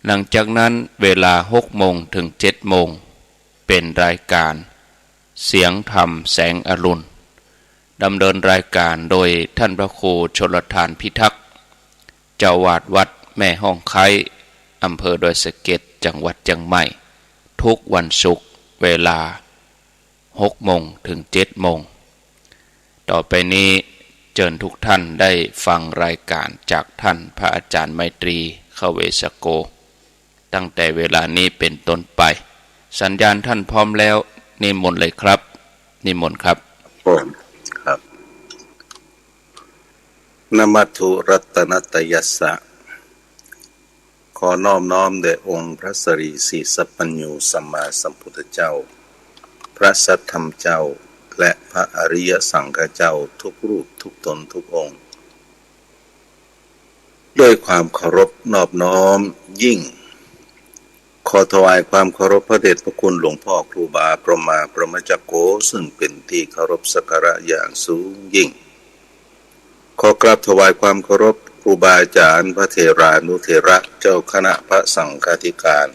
หลังจากนั้นเวลา6 โมงถึง7 โมงเป็นรายการเสียงธรรมแสงอรุณดำเนินรายการโดยท่านพระครูชลทานพิทักษ์เจ้าวาดวัดแม่ห้องไคร้อำเภอดอยสะเก็ดจังหวัดเชียงใหม่ทุกวันศุกร์เวลา6 โมงถึง7 โมงต่อไปนี้เชิญทุกท่านได้ฟังรายการจากท่านพระอาจารย์ไมตรีเขเวสโกตั้งแต่เวลานี้เป็นต้นไปสัญญาณท่านพร้อมแล้วนิมนต์เลยครับนิมนต์ครับครับนะมัตถุรัตนตยัสสะขอน้อมแด่องค์พระสรีสีสัพพัญญูสัมมาสัมพุทธเจ้าพระสัทธรรมเจ้าและพระอริยสังฆเจ้าทุกรูปทุกตนทุกองค์ด้วยความเคารพนอบน้อมยิ่งขอถวายความเคารพพระเดชพระคุณหลวงพ่อครูบาประมาประมจักโกซึ่งเป็นที่เคารพสักการะอย่างสูงยิ่งขอกราบถวายความเคารพครูบาอาจารย์พระเถรานุเถระเจ้าคณะพระสังฆาธิการ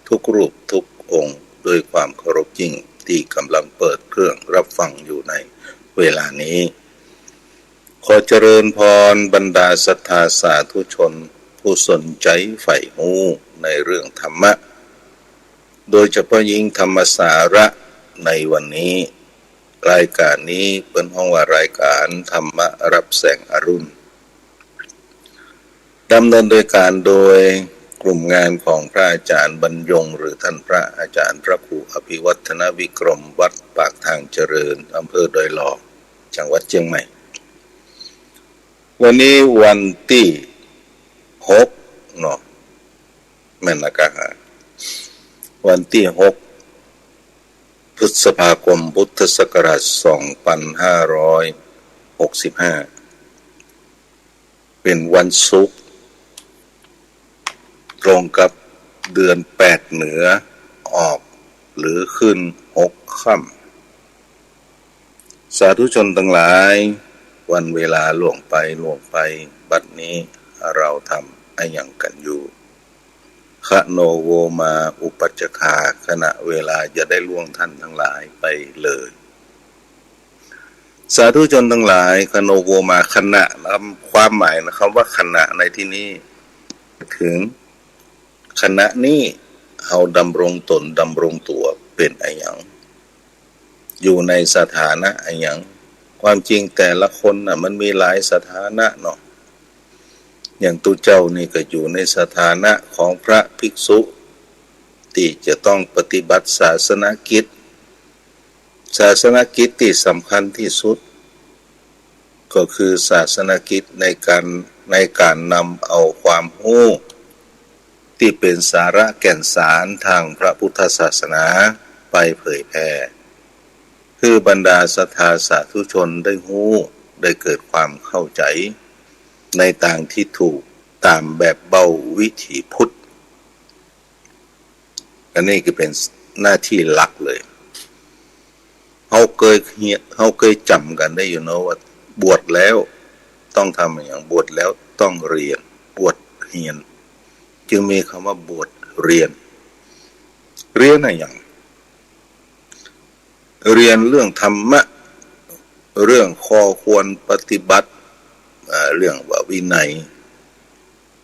ทุกรูปทุกองค์ด้วยความเคารพยิ่งที่กำลังเปิดเครื่องรับฟังอยู่ในเวลานี้ขอเจริญพรบรรดาศรัทธาสาธุชนผู้สนใจใฝ่หูในเรื่องธรรมะโดยเฉพาะยิ่งธรรมสาระในวันนี้รายการนี้เป็นห้องว่ารายการธรรมะรับแสงอรุณดำเนินโดยการโดยกลุ่มงานของพระอาจารย์บรรยงหรือท่านพระอาจารย์พระครูอภิวัฒนวิกรมวัดปากทางเจริญอำเภอดอยหล่อจังหวัดเชียงใหม่วันนี้วันที่6เนาะแม่นละกะวันที่6พฤษภาคมพุทธศักราช2565เป็นวันศุกร์ตรงกับเดือน8เหนือออกหรือขึ้น6ค่ำสาธุชนทั้งหลายวันเวลาล่วงไปบัดนี้เราทำอะไรอย่างกันอยู่คะโนโวมาอุปัจจคาขณะเวลาจะได้ล่วงท่านทั้งหลายไปเลยสาธุชนทั้งหลายคะโนโวมาขณะความหมายนะคำว่าขณะในที่นี้ถึงขณะนี้เฮาดำรงตนดำรงตัวเป็นอะไรอย่างอยู่ในสถานะอะไรอย่างความจริงแต่ละคนน่ะมันมีหลายสถานะเนาะอย่างตุเจ้านี่ก็อยู่ในสถานะของพระภิกษุที่จะต้องปฏิบัติศาสนกิจที่สำคัญที่สุดก็คือศาสนกิจในการนำเอาความรู้ที่เป็นสาระแก่นสารทางพระพุทธศาสนาไปเผยแผ่คือบรรดาศรัทธาสาธุชนได้รู้ได้เกิดความเข้าใจในทางที่ถูกตามแบบเบาวิถีพุทธอันนี้ก็เป็นหน้าที่หลักเลยเขาเคยจำกันได้อยู่เนาะว่าบวชแล้วต้องทำอย่างบวชแล้วต้องเรียนบวชเรียนจึงมีคำว่าบวชเรียนอะไรอย่างเรียนเรื่องธรรมะเรื่องข้อควรปฏิบัติเรื่องว่าวินัย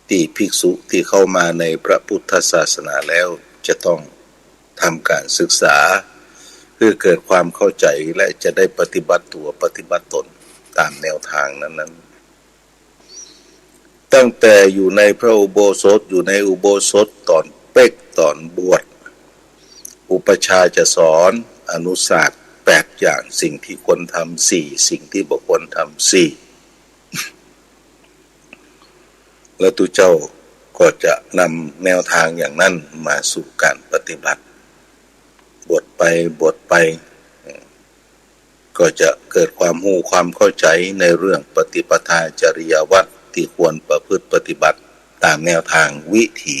ที่ภิกษุที่เข้ามาในพระพุทธศาสนาแล้วจะต้องทำการศึกษาเพื่อเกิดความเข้าใจและจะได้ปฏิบัติตัวปฏิบัติตนตามแนวทางนั้นตั้งแต่อยู่ในพระอุโบสถอยู่ในอุโบสถตอนเป๊กตอนบวชอุปชาจะสอนอนุศาสตร์8อย่างสิ่งที่ควรทำ4สิ่งที่บ่ควรทำ4แล้วตุเจ้าก็จะนำแนวทางอย่างนั้นมาสู่การปฏิบัติบทไปก็จะเกิดความรู้ความเข้าใจในเรื่องปฏิปทาจริยวัตรที่ควรประพฤติปฏิบัติตามแนวทางวิถี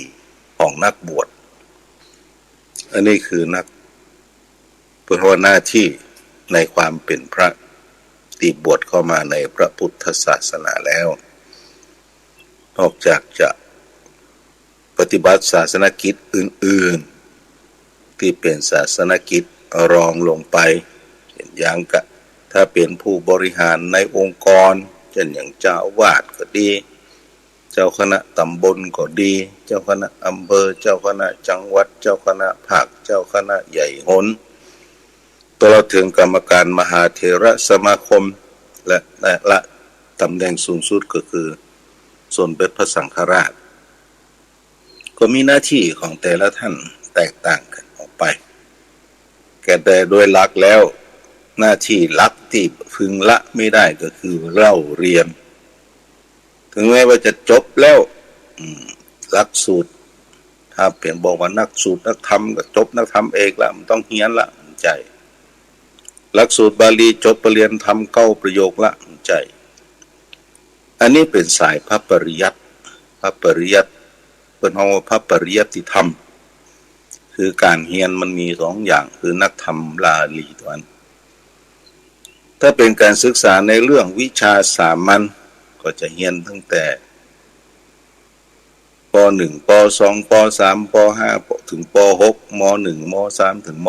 ของนักบวชอันนี้คือนักพุทธหน้าที่ในความเป็นพระที่บวชเข้ามาในพระพุทธศาสนาแล้วนอกจากจะป ปฏิบัติศาสนกิจอื่นๆที่เป็นศาสนกิจรองลงไปอย่างกะถ้าเป็นผู้บริหารในองค์กรเช่นอย่างเจ้าอาวาสก็ดีเจ้าคณะตำบลก็ดีเจ้าคณะอำเภอเจ้าคณะจังหวัดเจ้าคณะภาคเจ้าคณะใหญ่หนตลอดถึงกรรมการมหาเถรสมาคมและตำแหน่งสูงสุดก็คือสมเด็จพระสังฆราชก็มีหน้าที่ของแต่ละท่านแตกต่างกันออกไปแต่โดยหลักแล้วหน้าที่หลักที่พึงละไม่ได้ก็คือเล่าเรียนถึงแม้ว่าจะจบแล้วหลักสูตรถ้าเปลี่ยนบอกว่านักสูตรนักธรรมก็จบนักธรรมเอกละมันต้องเฮียนละใจหลักสูตรบาลีจบปรริญญาธรรม9ประโยคละใจอันนี้เป็นสายพระปริยัติเป็นห้องพระปริยัติธรรมคือการเฮียนมันมี2อย่างคือนักธรรมบาลีตัวนั้นถ้าเป็นการศึกษาในเรื่องวิชาสามัญก็จะเฮียนตั้งแต่ป.1 ป.2 ป.3 ป.5 ถึงป.6 ม.1 ม.3 ถึงม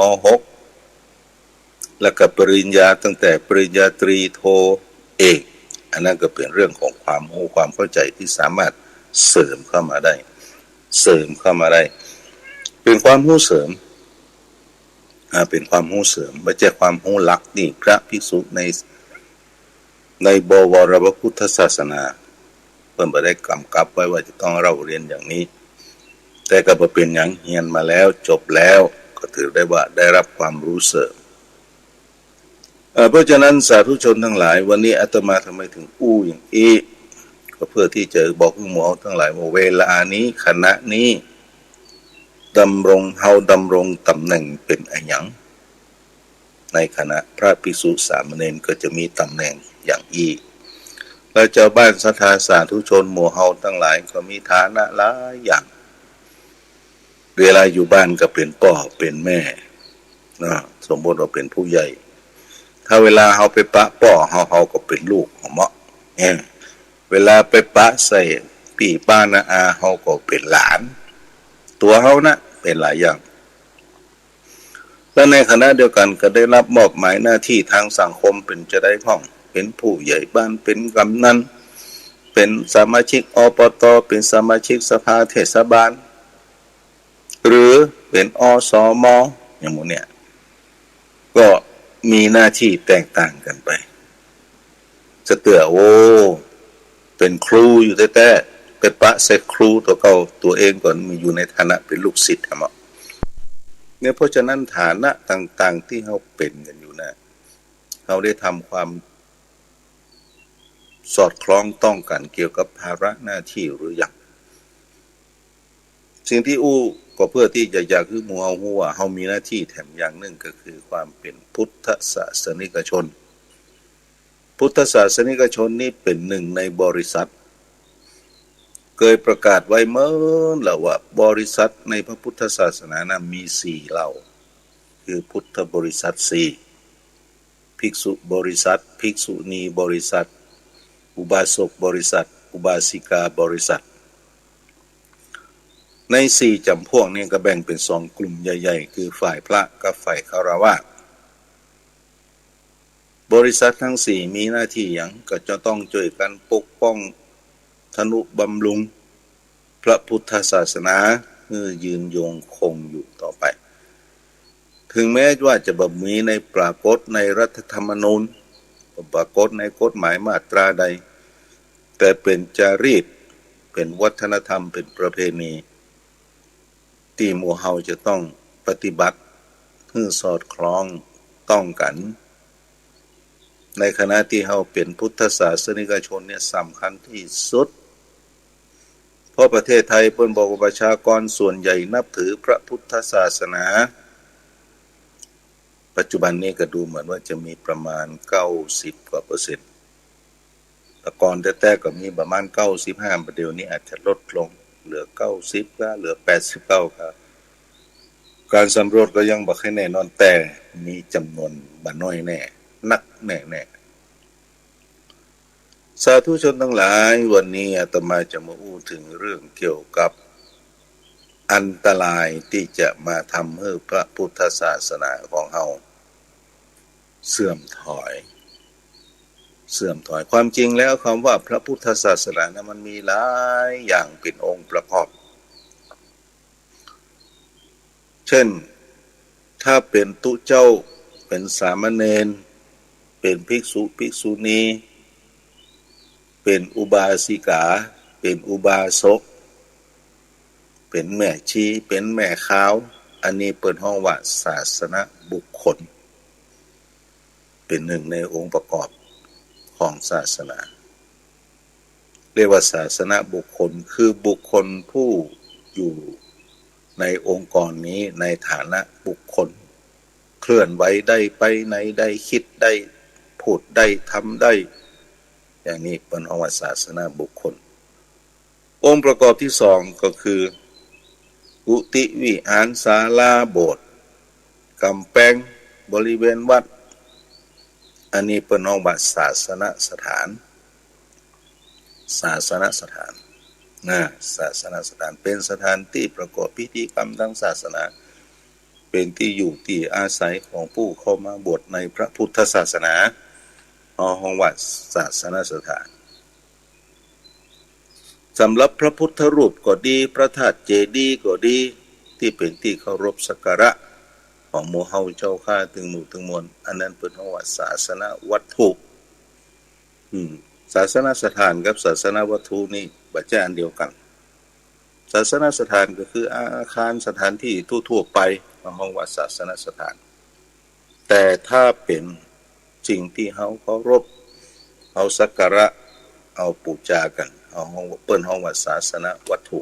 .6 แล้วก็ปริญญาตั้งแต่ปริญญาตรีโทเอกอันนั้นก็เป็นเรื่องของความรู้ความเข้าใจที่สามารถเสริมเข้ามาได้เป็นความรู้เสริมเป็นความรู้เสริมไม่ใช่ความรู้หลักนี่พระภิกษุในบวรพระพุทธศาสนาเพิ่นบ่ได้กำกับไว้ว่าจะต้องเราเรียนอย่างนี้แต่ก็บ่เป็นหยังเรียนมาแล้วจบแล้วก็ถือได้ว่าได้รับความรู้เสริมเพราะฉะนั้นสาธุชนทั้งหลายวันนี้อาตมาทำไมถึงอย่างนี้ก็เพื่อที่จะบอกผู้หมู่ทั้งหลายว่าเวลานี้ขณะนี้ดำรงตำแหน่งเป็นอะไรอย่างในคณะพระภิกษุสามเณรก็จะมีตำแหน่งอย่างอีกแล้วเจ้าบ้านศรัทธาสาธุชนหมู่เฮาทั้งหลายก็มีฐานะหลายอย่างเวลาอยู่บ้านก็เป็นพ่อเป็นแม่นะสมมติว่าเป็นผู้ใหญ่ถ้าเวลาเฮาไปปะพ่อเฮาก็เป็นลูกของเหมาะเวลาไปปะใส่พี่ป้านาอาเฮาก็เป็นหลานตัวเฮานะเป็นหลายอย่างและในขณะเดียวกันก็ได้รับมอบหมายหน้าที่ทางสังคมเป็นจะได้ห้องเป็นผู้ใหญ่บ้านเป็นกำนันเป็นสมาชิกอบต.เป็นสมาชิกสภาเทศบาลหรือเป็นอสม.อย่างหมู่เนี่ยก็มีหน้าที่แตกต่างกันไปจะเตือเป็นครูอยู่แต่ไปปะใส่ครูตัวเก่าตัวเองก่อนมีอยู่ในฐานะเป็นลูกศิษย์ครับเนี่ยเพราะฉะนั้นฐานะต่างๆที่เราเป็นกันอยู่นะเราได้ทำความสอดคล้องต้องกันเกี่ยวกับภาระหน้าที่หรือยังสิ่งที่ก็เพื่อที่จะอยากคือหมู่เฮาฮู้ว่าเฮามีหน้าที่แถมอย่างหนึ่งก็คือความเป็นพุทธศาสนิกชนพุทธศาสนิกชนนี่เป็นหนึ่งในบริษัทเคยประกาศไว้เมื่อแล้วว่าบริษัทในพระพุทธศาสนานะมี4เหล่าคือพุทธบริษัท4ภิกษุบริษัทภิกษุณีบริษัทอุบาสกบริษัทอุบาสิกาบริษัทใน4จำพวกนี้ก็แบ่งเป็น2กลุ่มใหญ่ๆคือฝ่ายพระกับฝ่ายฆราวาสบริษัททั้ง4มีหน้าที่อย่างก็จะต้องช่วยกันปกป้องทนุบำรุงพระพุทธศาสนาให้ยืนยงคงอยู่ต่อไปถึงแม้ว่าจะบ่มีในปรากฏในรัฐธรรมนูญปรากฏในกฎหมายมาตราใดแต่เป็นจารีตเป็นวัฒนธรรมเป็นประเพณีที่หมู่เฮาจะต้องปฏิบัติเพื่อสอดคล้องต้องกันในขณะที่เฮาเป็นพุทธศาสนิกชนเนี่ยสำคัญที่สุดเพราะประเทศไทยเพิ่นบอกว่าประชากรส่วนใหญ่นับถือพระพุทธศาสนาปัจจุบันนี้ก็ดูเหมือนว่าจะมีประมาณ90กว่าเปอร์เซ็นต์แต่ก่อนแต่ก็มีประมาณ95ประเดี๋ยวนี้อาจจะลดลงเหลือ90ก็เหลือ89ครับการสำรวจก็ยังบ่ค่อยแน่นอนแต่มีจำนวนบ่น้อยแน่นักแน่สาธุชนทั้งหลายวันนี้อาตมาจะมาพูดถึงเรื่องเกี่ยวกับ อันตรายที่จะมาทำให้พระพุทธศาสนาของเราเสื่อมถอยความจริงแล้วคำว่าพระพุทธศาสนานะมันมีหลายอย่างเป็นองค์ประกอบเช่นถ้าเป็นตุเจ้าเป็นสามเณรเป็นภิกษุภิกษุณีเป็นอุบาสิกาเป็นอุบาสกเป็นแม่ชีเป็นแม่ขาวอันนี้เปิดห้องว่าศาสนบุคคลเป็นหนึ่งในองค์ประกอบของศาสนาเรียกว่าศาสนบุคคลคือบุคคลผู้อยู่ในองค์กรนี้ในฐานะบุคคลเคลื่อนไหวได้ไปไหนได้คิดได้พูดได้ทำได้อย่างนี้เป็นองค์ศาสนาบุคคลองค์ประกอบที่สองก็คือกุฏิวิหารศาลาโบสถ์กำแพงบริเวณวัดอันนี้เป็นองค์ศาสนสถานศาสนสถานเป็นสถานที่ประกอบพิธีกรรมทางศาสนาเป็นที่อยู่ที่อาศัยของผู้เข้ามาบวชในพระพุทธศาสนาห้องวัดศาสนสถานสำหรับพระพุทธรูปก็ดีพระธาตุเจดีย์ก็ดีที่เป็นที่เคารพสักการะของหมู่เฮาเจ้าข้าถึงหมู่ถึงมวลอันนั้นเป็นห้องวัดศาสนวัตถุศาสนสถานกับศาสนวัตถุนี่บัจจัยอันเดียวกันศาสนสถานก็คืออาคารสถานที่ทั่วๆไปของห้องวัดศาสนสถานแต่ถ้าเป็นสิ่งที่เฮาเคารพเอาสักการะเอาบูชากันเอาห้องเปิ้นห้องวัดศาสนวัตถุ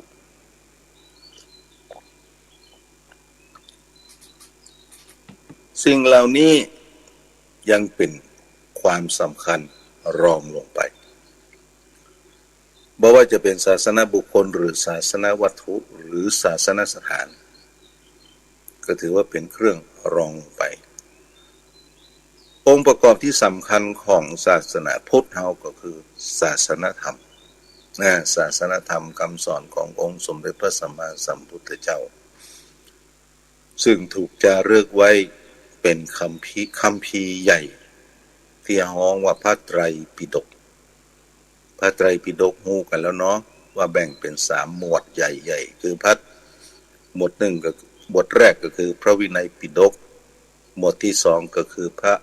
สิ่งเหล่านี้ยังเป็นความสำคัญรองลงไปบ่ว่าจะเป็นศาสนบุคคลหรือศาสนวัตถุหรือศาสนสถานก็ถือว่าเป็นเครื่องรองลงไปองค์ประกอบที่สำคัญของศาสนาพุทธเฮาก็คือศาสนธรรมศาสนธรรมคำสอนขององค์สมเด็จพระสัมมาสัมพุทธเจ้าซึ่งถูกจารึกไว้เป็นคัมภีร์ใหญ่ที่ฮ้องว่าพระไตรปิฎกพระไตรปิฎกฮู้กันแล้วเนาะว่าแบ่งเป็น3หมวดใหญ่ๆคือพระหมวด1ก็บทแรกก็คือพระวินัยปิฎกหมวดที่2ก็คือพระ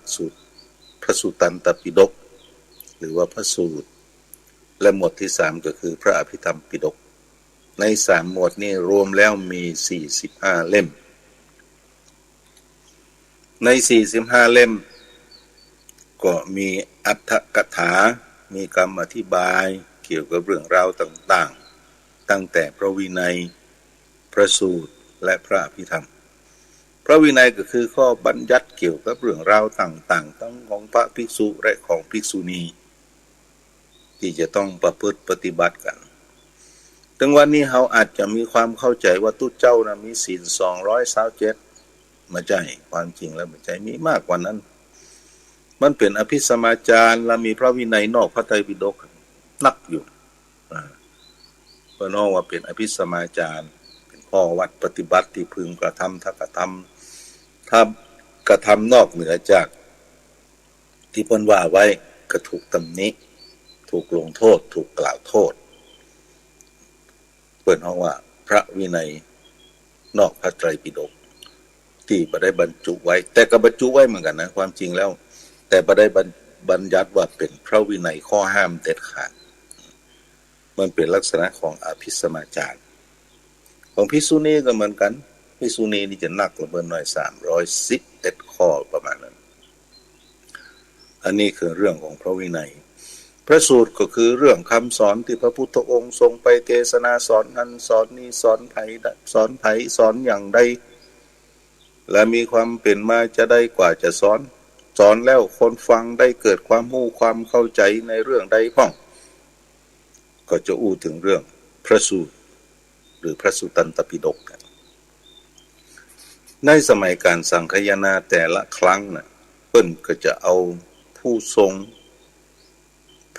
สุตตันตปิฎกหรือว่าพระสูตรและหมวดที่3ก็คือพระอภิธรรมปิฎกใน3หมวดนี้รวมแล้วมี45เล่มใน45เล่มก็มีอรรถกถามีคำอธิบายเกี่ยวกับเรื่องราวต่างๆตั้งแต่พระวินัยพระสูตรและพระอภิธรรมพระวินัยก็คือข้อบัญญัติเกี่ยวกับเรื่องราวต่างๆทั้งของพระภิกษุและของภิกษุณีที่จะต้องประพฤติปฏิบัติกันถึงวันนี้เราอาจจะมีความเข้าใจว่าตุเจ้านะมีศีล227มาใจความจริงแล้วมันใจมีมากกว่านั้นมันเป็นอภิสมาจารและมีพระวินัยนอกพระไตรปิฎกนักอยู่เพราะน้องว่าเป็นอภิสมาจารเป็นข้อวัดปฏิบัติที่พึงกระทำถ้ากระทำนอกเหนือจากที่เพิ่นว่าไว้ก็ถูกตำหนิถูกลงโทษถูกกล่าวโทษเปิดห้องว่าพระวินัยนอกพระไตรปิฎกที่บ่ได้บรรจุไว้แต่ก็บรรจุไว้เหมือนกันนะความจริงแล้วแต่บ่ได้บัญญัติว่าเป็นพระวินัยข้อห้ามเด็ดขาดมันเป็นลักษณะของอภิสมาจารของภิกษุณีก็เหมือนกันภิกษุณีนี่จะหนักกว่าเบิ่นหน่อย311ข้อประมาณนั้นอันนี้คือเรื่องของพระวินัยพระสูตรก็คือเรื่องคำสอนที่พระพุทธองค์ทรงไปเทศนาสอนนั้นสอนนี้สอนไผสอนอย่างใดและมีความเป็นมาจะได้กว่าจะสอนแล้วคนฟังได้เกิดความรู้ความเข้าใจในเรื่องใดพ้องก็จะอู้ถึงเรื่องพระสูตรหรือพระสุตตันตปิฎกในสมัยการสังคายนาแต่ละครั้งน่ะเพิ่นก็จะเอาผู้ทรง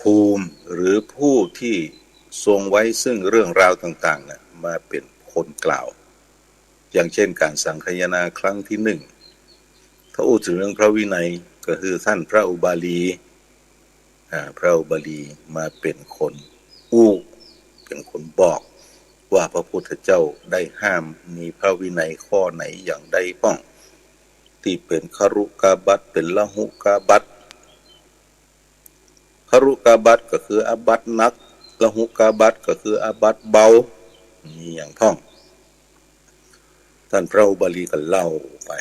ภูมิหรือผู้ที่ทรงไว้ซึ่งเรื่องราวต่างๆน่ะมาเป็นคนกล่าว อย่างเช่นการสังคายนาครั้งที่หนึ่งถ้าอู้ถึงเรื่องพระวินัยก็คือท่านพระอุบาลีพระอุบาลีมาเป็นคนอู้เป็นคนบอกว่าพระพุทธเจ้าได้ห้ามมีพระวินัยข้อไหนอย่างใดบ้างที่เป็นครุกาบัตเป็นละหุกาบัตครุกาบัตก็คืออาบัตนักละหุกาบัตก็คืออาบัตเบามีอย่างท่องท่านพระอุบาลีก็เล่าไป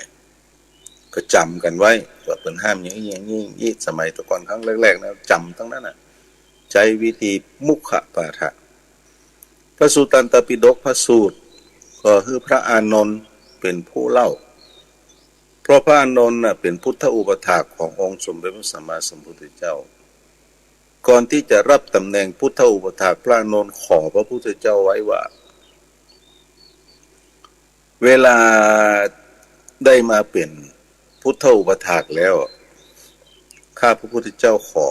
ก็จำกันไว้ว่าเป็นห้ามอย่างนี้อย่างนี้สมัยตะก่อนครั้งแรกๆนะจำทั้งนั้นน่ะใช้วิธีมุขปาฐะพระสุตตันตปิฎกพระสูตรก็คือพระอานนท์เป็นผู้เล่าเพราะพระอานนท์น่ะเป็นพุทธอุปถากขององค์สมเด็จพระสัมมาสัมพุทธเจ้าก่อนที่จะรับตำแหน่งพุทธอุปถากพระอานนท์ขอพระพุทธเจ้าไว้ว่าเวลาได้มาเป็นพุทธอุปถากแล้วข้าพระพุทธเจ้าขอ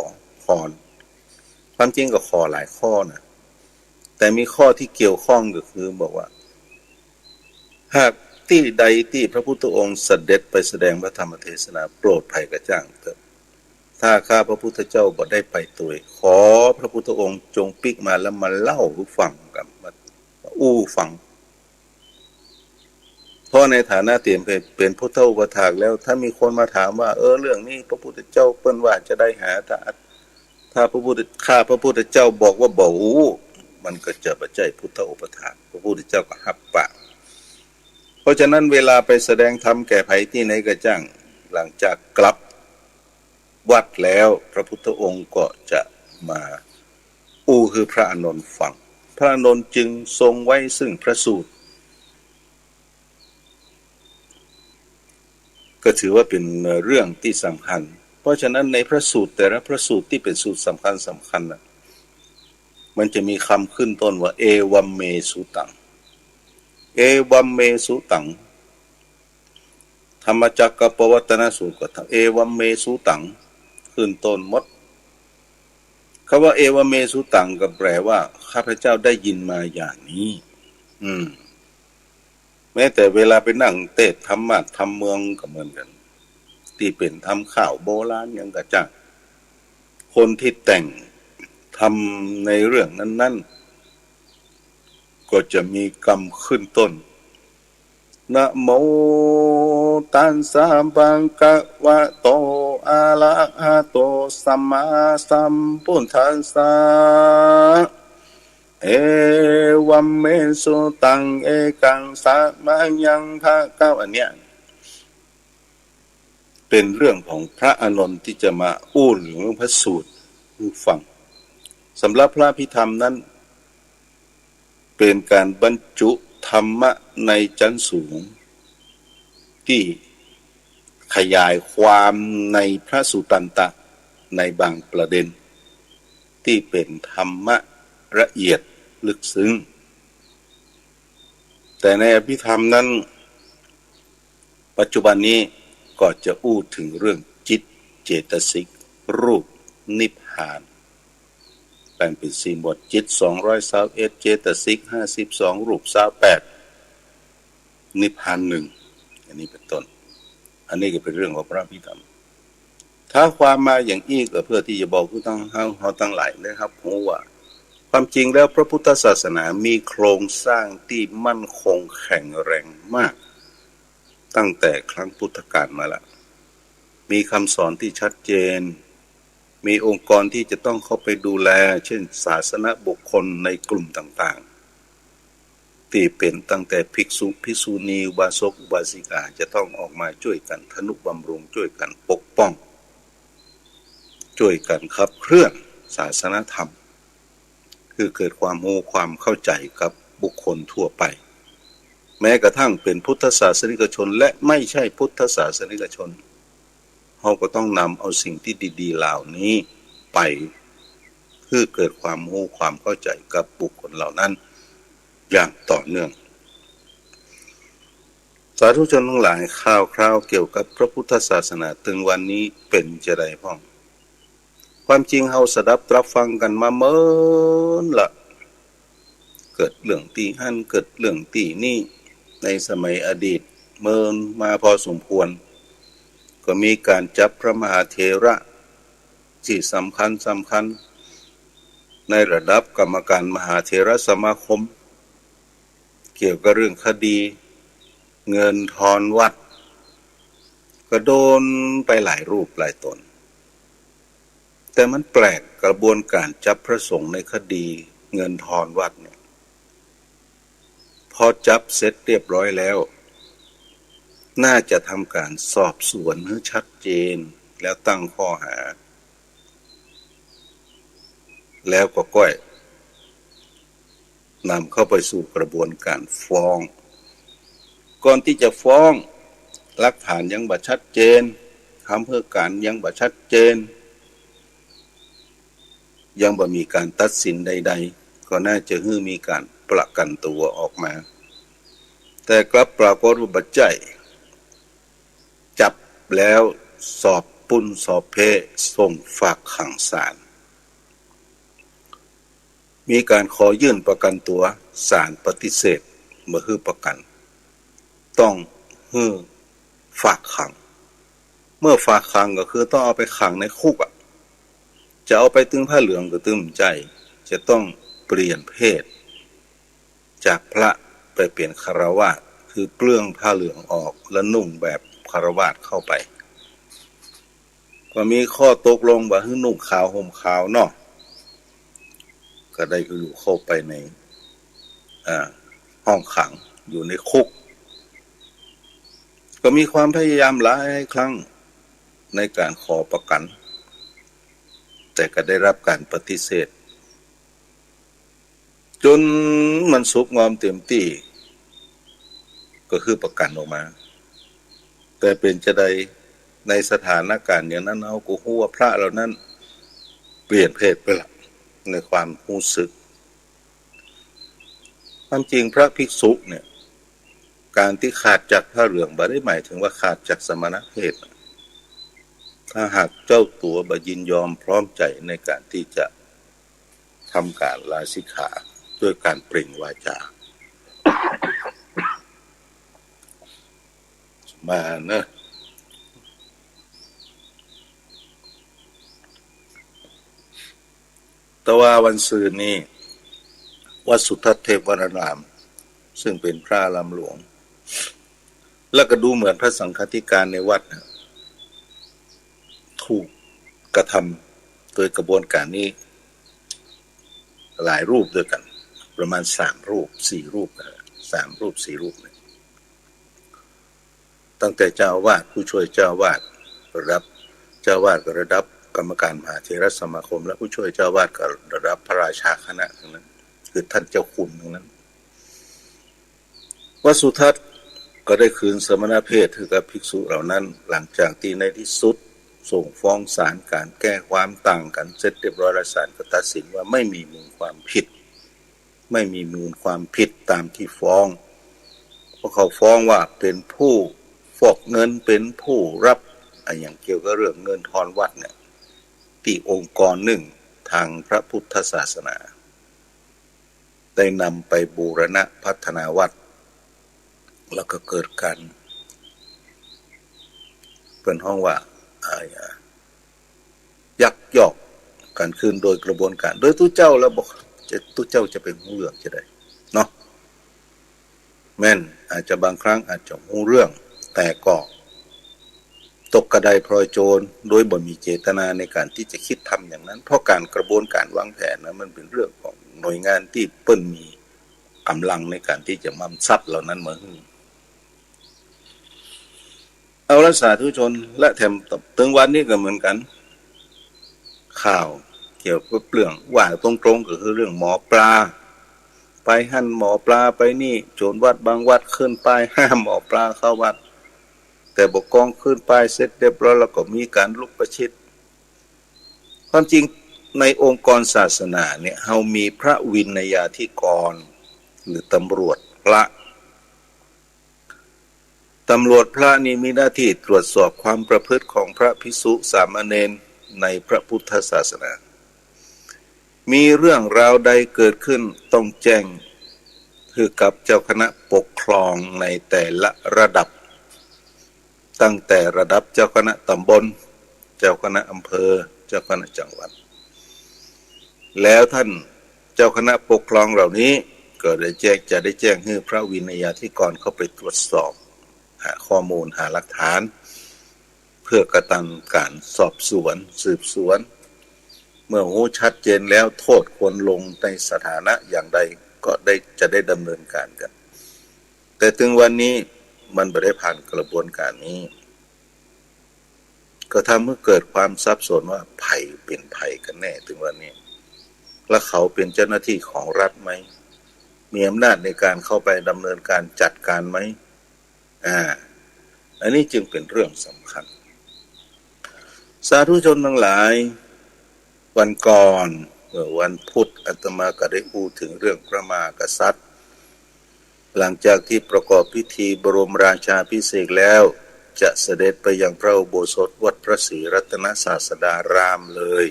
ความจริงก็ขอหลายข้อนะแต่มีข้อที่เกี่ยวข้องก็คือบอกว่าหากที่ใดที่พระพุทธองค์เสด็จไปแสดงพระธรรมเทศนาโปรดภัยกระจ่างเถิดถ้าข้าพระพุทธเจ้าบ่ได้ไปตัวขอพระพุทธองค์จงปิกมาแล้วมาเล่าให้ฟังกันมาอู้ฟังเพราะในฐานะเตรียมเป็นพุทธอุปถากแล้วถ้ามีคนมาถามว่าเรื่องนี้พระพุทธเจ้าเปิ้นว่าจะได้หาถ้าพระพุทธเจ้าบอกว่าบ่อู้มันก็จะบ่ใช่พุทธอุปถากพระพุทธเจ้าก็รับปากเพราะฉะนั้นเวลาไปแสดงธรรมแก่ไผที่ไหนก็จ้างหลังจากกลับวัดแล้วพระพุทธองค์ก็จะมาอู้คือพระอานนท์ฟังพระอานนท์จึงทรงไว้ซึ่งพระสูตรก็ถือว่าเป็นเรื่องที่สำคัญเพราะฉะนั้นในพระสูตรแต่ละพระสูตรที่เป็นสูตรสำคัญนะมันจะมีคำขึ้นต้นว่าเอวัมเมสุตังเอวัมเมสุตังธรรมจักรปวัตตนสูตรก็เอวัมเมสุตังขึ้นต้นหมดคำว่าเอวัมเมสุตังก็แปลว่าข้าพเจ้าได้ยินมาอย่างนี้แม้แต่เวลาไปนั่งเทศธรรมะธรรมเมืองก็เหมือนกันที่เป็นทำข่าวโบราณอย่างกระจ่างคนที่แต่งทำในเรื่องนั้นๆก็จะมีกรรมขึ้นต้นนะโมตัสสะภะคะวะโตอะระหะโตสัมมาสัมพุทธัสสะเอวัมเมสุตังเอกังสะมะยังภะคะวะเนี่ยเป็นเรื่องของพระอานนท์ที่จะมาอู้หรือพระสูตรให้ฟังสำหรับพระพิธรรมนั้นเป็นการบรรจุธรรมะในชั้นสูงที่ขยายความในพระสุตตันตะในบางประเด็นที่เป็นธรรมะละเอียดลึกซึ้งแต่ในอภิธรรมนั้นปัจจุบันนี้ก็จะอู้ถึงเรื่องจิตเจตสิกรูปนิพพานแบ่งเป็น4หมวดจิต221เจตสิก52รูป28นิพพาน1อันนี้เป็นต้นอันนี้ก็เป็นเรื่องของพระพิธรรมถ้าความมาอย่างอีกก็เพื่อที่จะบอกผู้ตั้งเขาตั้งหลายนะครับเพราะว่าความจริงแล้วพระพุทธศาสนามีโครงสร้างที่มั่นคงแข็งแรงมากตั้งแต่ครั้งพุทธกาลมาแล้วมีคำสอนที่ชัดเจนมีองค์กรที่จะต้องเข้าไปดูแลเช่นศาสนบุคคลในกลุ่มต่างๆที่เป็นตั้งแต่ภิกษุภิกษุณีอุบาสกอุบาสิกาจะต้องออกมาช่วยกันทนุบำรุงช่วยกันปกป้องช่วยกันขับเคลื่อนศาสนธรรมคือเกิดความรู้ความเข้าใจกับบุคคลทั่วไปแม้กระทั่งเป็นพุทธศาสนิกชนและไม่ใช่พุทธศาสนิกชนเราก็ต้องนำเอาสิ่งที่ดีๆเหล่านี้ไปเพื่อเกิดความรู้ความเข้าใจกับบุคคลเหล่านั้นอย่างต่อเนื่องสาธุชนทั้งหลายข่าวคราวเกี่ยวกับพระพุทธศาสนาถึงวันนี้เป็นจะไดพ้องความจริงเราสดับรับฟังกันมาเมินละเกิดเรื่องตีหั่นเกิดเรื่องตีนี่ ในสมัยอดีตเมื่อมาพอสมควรก็มีการจับพระมหาเถระที่สำคัญในระดับกรรมการมหาเถรสมาคมเกี่ยวกับเรื่องคดีเงินทอนวัดก็โดนไปหลายรูปหลายตนแต่มันแปลกกระบวนการจับพระสงฆ์ในคดีเงินทอนวัดเนี่ยพอจับเสร็จเรียบร้อยแล้วน่าจะทำการสอบสวนให้ชัดเจนแล้วตั้งข้อหาแล้วก็ก้อยนำเข้าไปสู่กระบวนการฟ้องก่อนที่จะฟ้องหลักฐานยังบ่ชัดเจนคำให้การยังบ่ชัดเจนยังบ่มีการตัดสินใดๆก็น่าจะมีการประกันตัวออกมาแต่กลับปรากฏว่าบัดใจจับแล้วสอบปุ้นสอบเพส่งฝากขังศาลมีการขอยื่นประกันตัวศาลปฏิเสธบ่ให้ประกันต้องให้ฝากขังเมื่อฝากขังก็คือต้องเอาไปขังในคุกจะเอาไปตึงผ้าเหลืองก็ตึงใจจะต้องเปลี่ยนเพศจากพระไปเปลี่ยนคฤหัสถ์คือเปลื้องผ้าเหลืองออกและนุ่งแบบคฤหัสถ์เข้าไปก็มีข้อตกลงว่าให้นุ่งขาวห่มขาวเนาะก็ได้อยู่เข้าไปในห้องขังอยู่ในคุกก็มีความพยายามหลายครั้งในการขอประกันแต่ก็ได้รับการปฏิเสธจนมันสุกงอมเต็มที่ก็คือประกันออกมาแต่เป็นจะได้ในสถานการณ์อย่างนั้นเอากูฮู้ว่าพระเหล่านั้นเปลี่ยนเพศไปละในความรู้สึกความจริงพระภิกษุเนี่ยการที่ขาดจากผ้าเหลืองบ่ได้หมายถึงว่าขาดจากสมณเพศถ้าหากเจ้าตัวบ่ยินยอมพร้อมใจในการที่จะทำการลาสิกขาด้วยการเปล่งวาจามาเนอะแต่ว่าวันศืนนี้วัดสุทัศน์เทพวนารามซึ่งเป็นพระอารามหลวงแล้วก็ดูเหมือนพระสังฆธิการในวัดถูกกระทำโดยกระบวนการนี้หลายรูปด้วยกันประมาณ3 รูป 4 รูป3 รูป 4 รูปตั้งแต่เจ้าอาวาสผู้ช่วยเจ้าอาวาสระดับเจ้าอาวาสระดับกรรมการมหาเถรสมาคมและผู้ช่วยเจ้าอาวาสก็ระดับพระราชาคณะทั้งนั้นคือท่านเจ้าคุณทั้งนั้นวัดสุทัศน์ก็ได้คืนสมณเพศให้กับภิกษุเหล่านั้นหลังจากที่ในที่สุดส่งฟ้องศาลการแก้ความต่างกันเสร็จเรียบร้อยแล้วศาลก็ตัดสินว่าไม่มีมูลความผิดตามที่ฟ้องเพราะเขาฟ้องว่าเป็นผู้ฟอกเงินเป็นผู้รับอย่างเกี่ยวกับเรื่องเงินทอนวัดเนี่ยที่องค์กรหนึ่งทางพระพุทธศาสนาได้นำไปบูรณะพัฒนาวัดแล้วก็เกิดการเป็นห้องว่ายักยอกการคืนโดยกระบวนการโดยตู้เจ้าแล้วบอกตู้เจ้าจะเป็นหูเรื่องจะได้เนาะแม่นอาจจะบางครั้งอาจจะหูเรื่องแต่ก็ตกกระไดพลอยโจรโดยบ่มีเจตนาในการที่จะคิดทำอย่างนั้นเพราะการกระบวนการวางแผนนั้นมันเป็นเรื่องของหน่วยงานที่เปิ้นมีกำลังในการที่จะมั่มทรัพย์เหล่านั้นมาให้เอาละสาธุชนและแถมถึงวันนี้ก็เหมือนกันข่าวเกี่ยวกับเรื่องว่าตรงๆก็คือเรื่องหมอปลาไปหั่นหมอปลาไปนี่โจรวัดบางวัดขึ้นป้ายห้ามหมอปลาเข้าวัดแต่บกกองขึ้นป้ายเสร็จเรียบร้อยแล้วก็มีการลุกประชิดความจริงในองค์กรศาสนาเนี่ยเฮามีพระวินัยาธิกรหรือตำรวจพระนี่มีหน้าที่ตรวจสอบความประพฤติของพระภิกษุสามเณรในพระพุทธศาสนามีเรื่องราวใดเกิดขึ้นต้องแจ้ง คือกับเจ้าคณะปกครองในแต่ละระดับตั้งแต่ระดับเจ้าคณะตำบลเจ้าคณะอำเภอเจ้าคณะจังหวัดแล้วท่านเจ้าคณะปกครองเหล่านี้ก็จะได้แจ้งให้พระวินัยาธิการเข้าไปตรวจสอบหาข้อมูลหาหลักฐานเพื่อกระทำการสอบสวนสืบสวนเมื่อรู้ชัดเจนแล้วโทษควรลงในสถานะอย่างใดก็จะได้ดำเนินการกันแต่ถึงวันนี้มันไม่ได้ผ่านกระบวนการนี้ก็ทำให้เกิดความซับซ้อนว่าไผ่เป็นไผ่กันแน่ถึงวันนี้และเขาเป็นเจ้าหน้าที่ของรัฐไหมมีอำนาจในการเข้าไปดำเนินการจัดการไหมอันนี้จึงเป็นเรื่องสำคัญสาธุชนทั้งหลายวันก่อนวันพุธอาตมาก็ได้พูดถึงเรื่องพระมหากษัตริย์หลังจากที่ประกอบพิธีบรมราชาภิเษกแล้วจะเสด็จไปยังพระอุโบสถวัดพระศรีรัตนศาสดารามเลย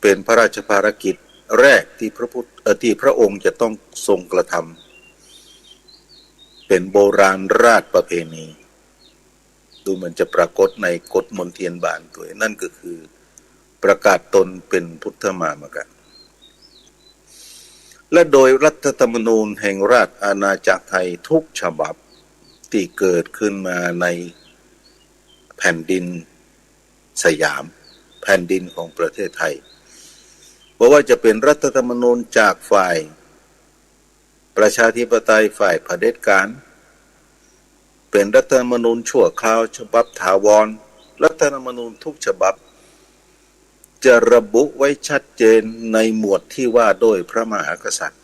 เป็นพระราชภารกิจแรกที่พระองค์จะต้องทรงกระทำเป็นโบราณราชประเพณีดูเหมือนจะปรากฏในกฎมนเทียนบานตัวนั่นก็คือประกาศตนเป็นพุทธมามกะและโดยรัฐธรรมนูญแห่งราชอาณาจักรไทยทุกฉบับที่เกิดขึ้นมาในแผ่นดินสยามแผ่นดินของประเทศไทยเพราะว่าจะเป็นรัฐธรรมนูญจากฝ่ายประชาธิปไตยฝ่ายเผด็จการเป็นรัฐธรรมนูญชั่วคราวฉบับถาวรรัฐธรรมนูญทุกฉบับจะระบุไว้ชัดเจนในหมวดที่ว่าโดยพระมหากษัตริย์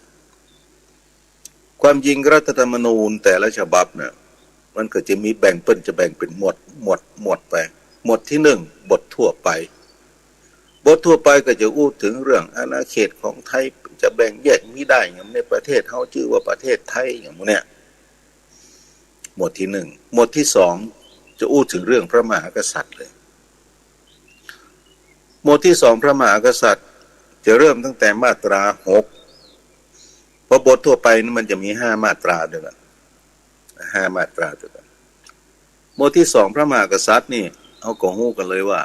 ความจริงรัฐธรรมนูญแต่ละฉบับเนี่ยมันก็จะมีแบ่งเป็นหมวดไปหมวดที่หนึ่งบททั่วไปก็จะอู้ถึงเรื่องอาณาเขตของไทยจะแบ่งแยกไม่ได้อย่างในประเทศเขาชื่อว่าประเทศไทยอย่างนี้หมวดที่หนึ่งหมวดที่สองจะอู้ถึงเรื่องพระมหากษัตริย์เลยหมวดที่สองพระมหากษัตริย์จะเริ่มตั้งแต่มาตรา6เพราะบททั่วไปนี่มันจะมี5มาตราด้วยกัน5มาตราด้วยกันหมวดที่สองพระมหากษัตริย์นี่เอาก็ฮู้กันเลยว่า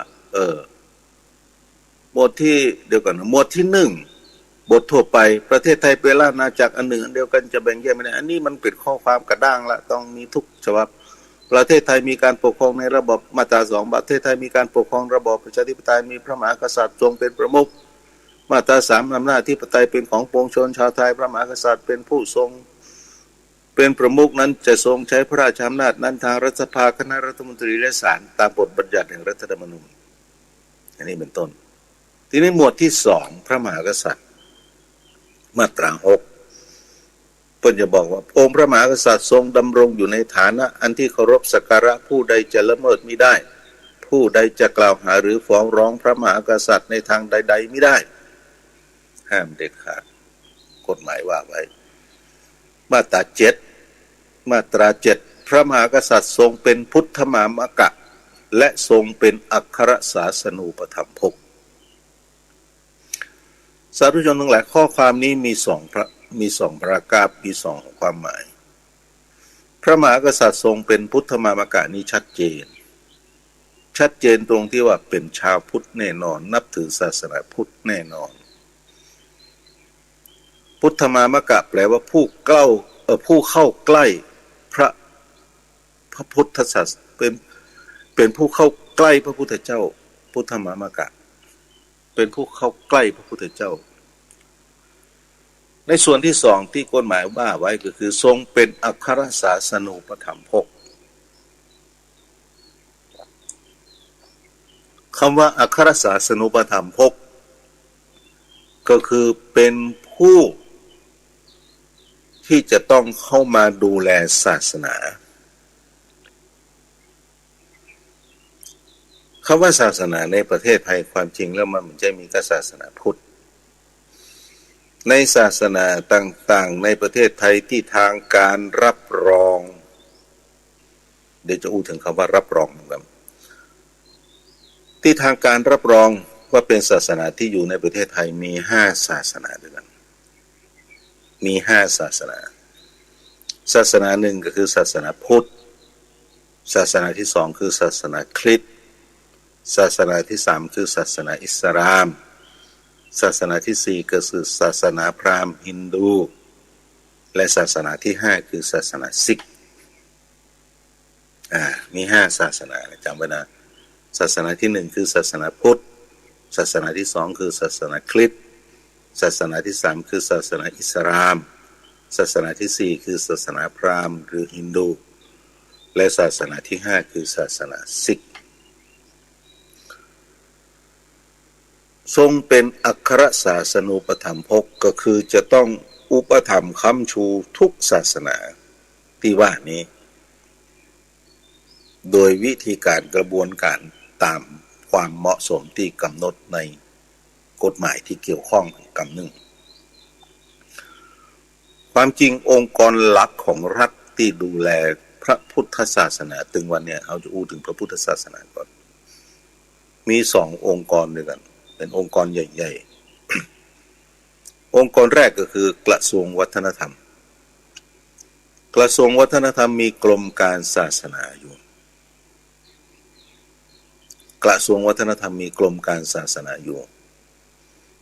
หมวดที่เดียวกันหมวดที่1บททั่วไปประเทศไทยเป็นราชอาณาจักรอันหนึ่งอันเดียวกันจะแบ่งแยกไม่ได้อันนี้มันเป็นข้อความกระด้างละต้องมีทุกฉบับประเทศไทยมีการปกครองในระบบมาตรา2ประเทศไทยมีการปกครองระบอบประชาธิปไตยมีพระมหากษัตริย์ทรงเป็นประมุขมาตรา3อำนาจอธิปไตยเป็นของปวงชนชาวไทยพระมหากษัตริย์เป็นผู้ทรงเป็นประมุขนั้นจะทรงใช้พระราชอำนาจนั้นทางรัฐสภาคณะรัฐมนตรีและศาลตามบทบัญญัติแห่งรัฐธรรมนูญอันนี้เป็นต้นทีนี้หมวดที่2พระมหากษัตริย์มาตรา6เพิ่นจะบอกว่าองค์พระมหากษัตริย์ทรงดำรงอยู่ในฐานะอันที่เคารพสักการะผู้ใดจะละเมิดมิได้ผู้ใดจะกล่าวหาหรือฟ้องร้องพระมหากษัตริย์ในทางใดๆมิได้ห้ามเด็ดขาดกฎหมายว่าไว้มาตรา7พระมหากษัตริย์ทรงเป็นพุทธมามกะและทรงเป็นอัครศาสนูปถัมภกสาธุชนทั้งหลายข้อความนี้มี2ประการมี2ความหมายพระมหากษัตริย์ทรงเป็นพุทธมามกะนี้ชัดเจนตรงที่ว่าเป็นชาวพุทธแน่นอนนับถือศาสนาพุทธแน่นอนพุทธมามกะแปลว่าผู้เข้าใกล้พระพุทธศาสนาเป็นผู้เข้าใกล้พระพุทธเจ้าพุทธมามกะเป็นผู้เข้าใกล้พระพุทธเจ้าในส่วนที่2ที่กฎหมายว่าไว้ก็คือทรงเป็นอัครศาสนูปถัมภกคำว่าอัครศาสนูปถัมภกก็คือเป็นผู้ที่จะต้องเข้ามาดูแลศาสนาคำว่าศาสนาในประเทศไทยความจริงแล้วมันไม่ใช่มีแค่ศาสนาพุทธในศาสนาต่างๆในประเทศไทยที่ทางการรับรองเดี๋ยวจะอู้ถึงคำว่ารับรองนะครับที่ทางการรับรองว่าเป็นศาสนาที่อยู่ในประเทศไทยมี5ศาสนาด้วยกัน มี5ศาสนาศาสนาหนึ่งก็คือศาสนาพุทธศาสนาที่2คือศาสนาคริสต์ศาสนาที่3คือศาสนาอิสลามศาสนาที่4ก็คือศาสนาพราหมณ์ฮินดูและศาสนาที่5คือศาสนาซิกมี5ศาสนาจำไว้นะศาสนาที่1คือศาสนาพุทธศาสนาที่2คือศาสนาคริสต์ศาสนาที่3คือศาสนาอิสลามศาสนาที่4คือศาสนาพราหมณ์หรือฮินดูและศาสนาที่5คือศาสนาซิกทรงเป็นอัครศาสนูปถัมภกก็คือจะต้องอุปถัมภ์ค้ำชูทุกศาสนาที่ว่านี้โดยวิธีการกระบวนการตามความเหมาะสมที่กำหนดในกฎหมายที่เกี่ยวข้องกำหนึ่งความจริงองค์กรหลักของรัฐที่ดูแลพระพุทธศาสนาถึงวันนี้เราจะอู้ถึงพระพุทธศาสนาก่อนมี2องค์กรด้วยกันเป็นองค์กรใหญ่ๆ องค์กรแรกก็คือกระทรวงวัฒนธรรมกระทรวงวัฒนธรรมมีกรมการศาสนาอยู่กระทรวงวัฒนธรรมมีกรมการศาสนาอยู่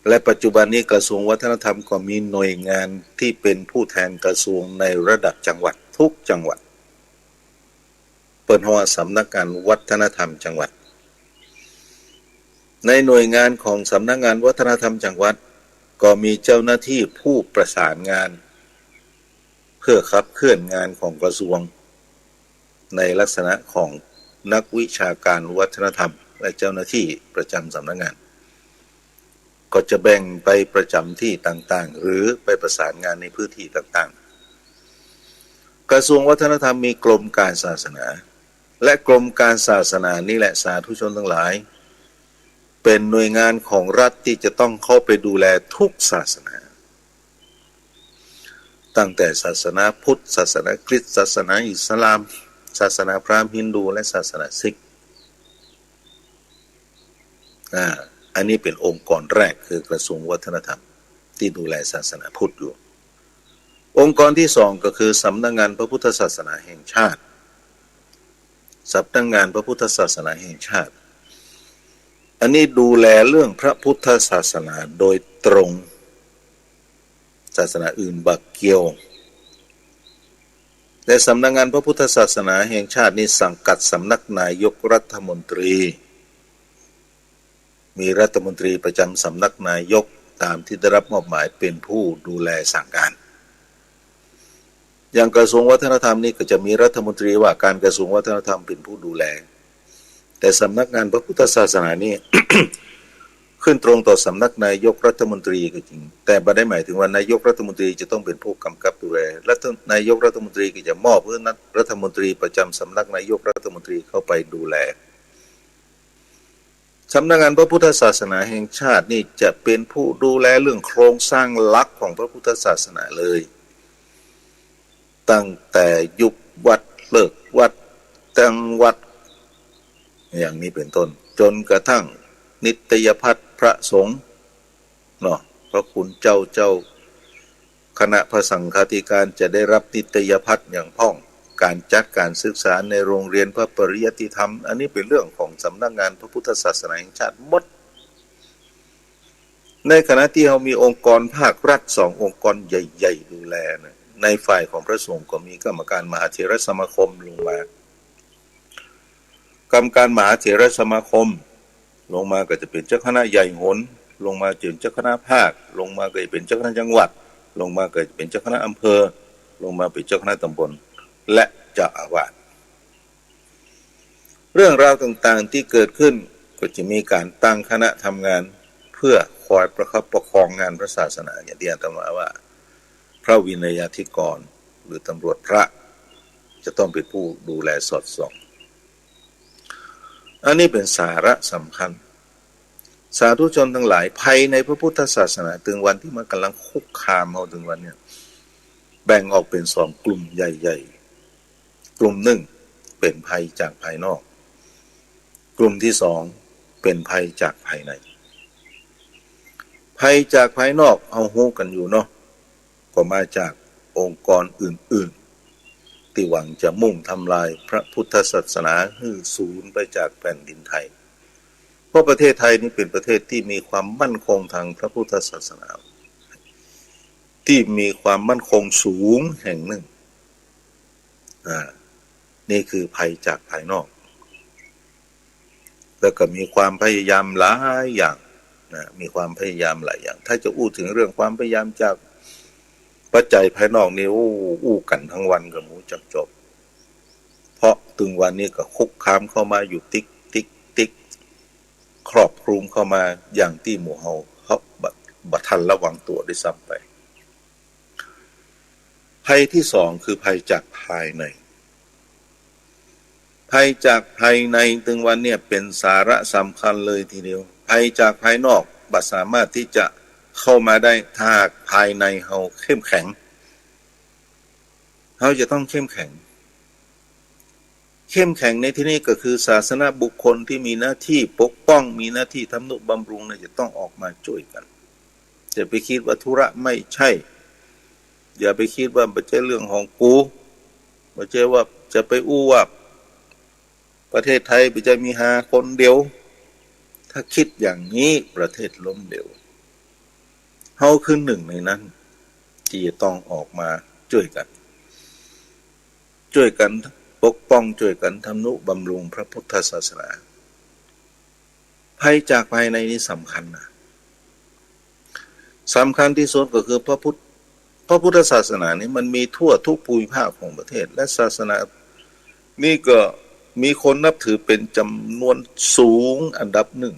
และปัจจุบันนี้กระทรวงวัฒนธรรมก็มีหน่วยงานที่เป็นผู้แทนกระทรวงในระดับจังหวัดทุกจังหวัดเปิดหัวสำนักงานวัฒนธรรมจังหวัดในหน่วยงานของสำนักงานวัฒนธรรมจังหวัดก็มีเจ้าหน้าที่ผู้ประสานงานเพื่อขับเคลื่อนงานของกระทรวงในลักษณะของนักวิชาการวัฒนธรรมและเจ้าหน้าที่ประจำสำนักงานก็จะแบ่งไปประจำที่ต่างๆหรือไปประสานงานในพื้นที่ต่างๆกระทรวงวัฒนธรรมมีกรมการศาสนาและกรมการศาสนานี่แหละสาธุชนทั้งหลายเป็นหน่วยงานของรัฐที่จะต้องเข้าไปดูแลทุกศาสนาตั้งแต่ศาสนาพุทธศาสนาคริสต์ศาสนาอิสลามศาสนาพราหมณ์ฮินดูและศาสนาซิกอันนี้เป็นองค์กรแรกคือกระทรวงวัฒนธรรมที่ดูแลศาสนาพุทธอยู่องค์กรที่2ก็คือสำนักงานพระพุทธศาสนาแห่งชาติสำนักงานพระพุทธศาสนาแห่งชาติอันนี้ดูแลเรื่องพระพุทธศาสนาโดยตรงศาสนาอื่นบักเกี่ยวแต่สำนักงานพระพุทธศาสนาแห่งชาตินี้สังกัดสำนักนายกรัฐมนตรีมีรัฐมนตรีประจำสำนักนายกตามที่ได้รับมอบหมายเป็นผู้ดูแลสั่งการอย่างกระทรวงวัฒนธรรมนี่ก็จะมีรัฐมนตรีว่าการกระทรวงวัฒนธรรมเป็นผู้ดูแลแต่สำนักงานพระพุทธศาสนานี่ ขึ้นตรงต่อสำนักนายกรัฐมนตรีก็จริงแต่ไม่ได้หมายถึงว่านายกรัฐมนตรีจะต้องเป็นผู้กำกับดูแลนายกรัฐมนตรีก็จะมอบเพื่อรัฐมนตรีประจำสำนักนายกรัฐมนตรีเข้าไปดูแลสำนักงานพระพุทธศาสนาแห่งชาตินี่จะเป็นผู้ดูแลเรื่องโครงสร้างหลักของพระพุทธศาสนาเลยตั้งแต่ยุบวัดเลิกวัดตั้งวัดอย่างนี้เป็นต้นจนกระทั่งนิตยพัฒน์พระสงฆ์เนาะพระคุณเจ้าคณะพระสังฆาธิการจะได้รับนิตยพัฒน์อย่างพ่องการจัดการศึกษาในโรงเรียนพระปริยัติธรรมอันนี้เป็นเรื่องของสำนักงานพระพุทธศาสนาแห่งชาติหมดในขณะที่เรามีองค์กรภาครัฐ2องค์กรใหญ่ๆดูแลนะในฝ่ายของพระสงฆ์ก็มีกรรมการมหาเถรสมาคมลงมากรรมการมหาเถรสมาคมลงมาก็จะเป็นเจ้าคณะใหญ่โหนลงมาเป็นเจ้าคณะภาคลงมาก็จะเป็นเจ้าคณะจังหวัดลงมาก็จะเป็นเจ้าคณะอำเภอลงมาเป็นเจ้าคณะตำบลและเจ้าอาวาสเรื่องราวต่างๆที่เกิดขึ้นก็จะมีการตั้งคณะทำงานเพื่อคอยประคับประคองงานพระศาสนาอย่างที่อาตมาว่าพระวินัยธิกรหรือตำรวจพระจะต้องเป็นผู้ดูแลสอดส่องอันนี้เป็นสาระสำคัญสาธุชนทั้งหลายภัยในพระพุทธศาสนาถึงวันที่มันกำลังคุกคามเราถึงวันนี้แบ่งออกเป็น2กลุ่มใหญ่ๆกลุ่มหนึ่งเป็นภัยจากภายนอกกลุ่มที่2เป็นภัยจากภายในภัยจากภายนอกเอาฮู้กันอยู่เนาะก ก็มาจากองค์กรอื่นๆที่หวังจะมุ่งทำลายพระพุทธศาสนาให้สูญไปจากแผ่นดินไทยเพราะประเทศไทยนี่เป็นประเทศที่มีความมั่นคงทางพระพุทธศาสนาที่มีความมั่นคงสูงแห่งหนึ่งนี่คือภัยจากภายนอกแล้วก็มีความพยายามหลายอย่างมีความพยายามหลายอย่างถ้าจะอู้ถึงเรื่องความพยายามจากปัจจัยภายนอกนี่อู้กันทั้งวันกับหมูจักจบเพราะถึงวันนี้ก็คุกคามเข้ามาอยู่ติ๊กครอบคลุมเข้ามาอย่างที่หมู่เฮาเขาบัดทันระวังตัวได้ซ้ำไปภัยที่สองคือภัยจากภายในภัยจากภายในถึงวันเนี่ยเป็นสาระสำคัญเลยทีเดียวภัยจากภายนอกบัดสามารถที่จะเข้ามาได้ถ้าภายในเฮาเข้มแข็งเฮาจะต้องเข้มแข็งในที่นี้ก็คือศาสนาบุคคลที่มีหน้าที่ปกป้องมีหน้าที่ทำนุบำรุงเนี่ยจะต้องออกมาช่วยกันอย่าไปคิดว่าธุระไม่ใช่อย่าไปคิดว่าไม่ใช่เรื่องของกูไม่ใช่ว่าจะไปอู้ว่าประเทศไทยไปจะมีหาคนเดียวถ้าคิดอย่างนี้ประเทศล้มเหลวเฮาคือหนึ่งในนั้นที่จะต้องออกมาช่วยกันปกป้องช่วยกันทำนุบำรุงพระพุทธศาสนาภัยจากภายในนี้สำคัญนะสำคัญที่สุดก็คือพระพุทธศาสนานี้มันมีทั่วทุกภูมิภาคของประเทศและศาสนานี่ก็มีคนนับถือเป็นจำนวนสูงอันดับหนึ่ง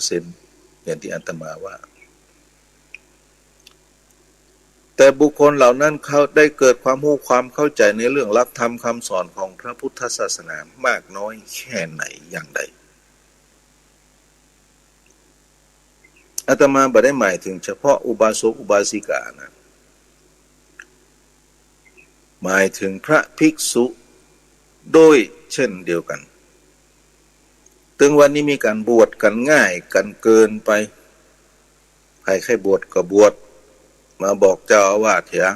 90%อย่างที่อาตมาว่าแต่บุคคลเหล่านั้นเขาได้เกิดความรู้ความเข้าใจในเรื่องหลักธรรมคำสอนของพระพุทธศาสนามากน้อยแค่ไหนอย่างใดอาตมาบ่ได้หมายถึงเฉพาะอุบาสกอุบาสิกานะหมายถึงพระภิกษุโดยเช่นเดียวกันถึงวันนี้มีการบวชกันง่ายกันเกินไปใครบวชก็บวชมาบอกเจ้าอาวาสเถอะ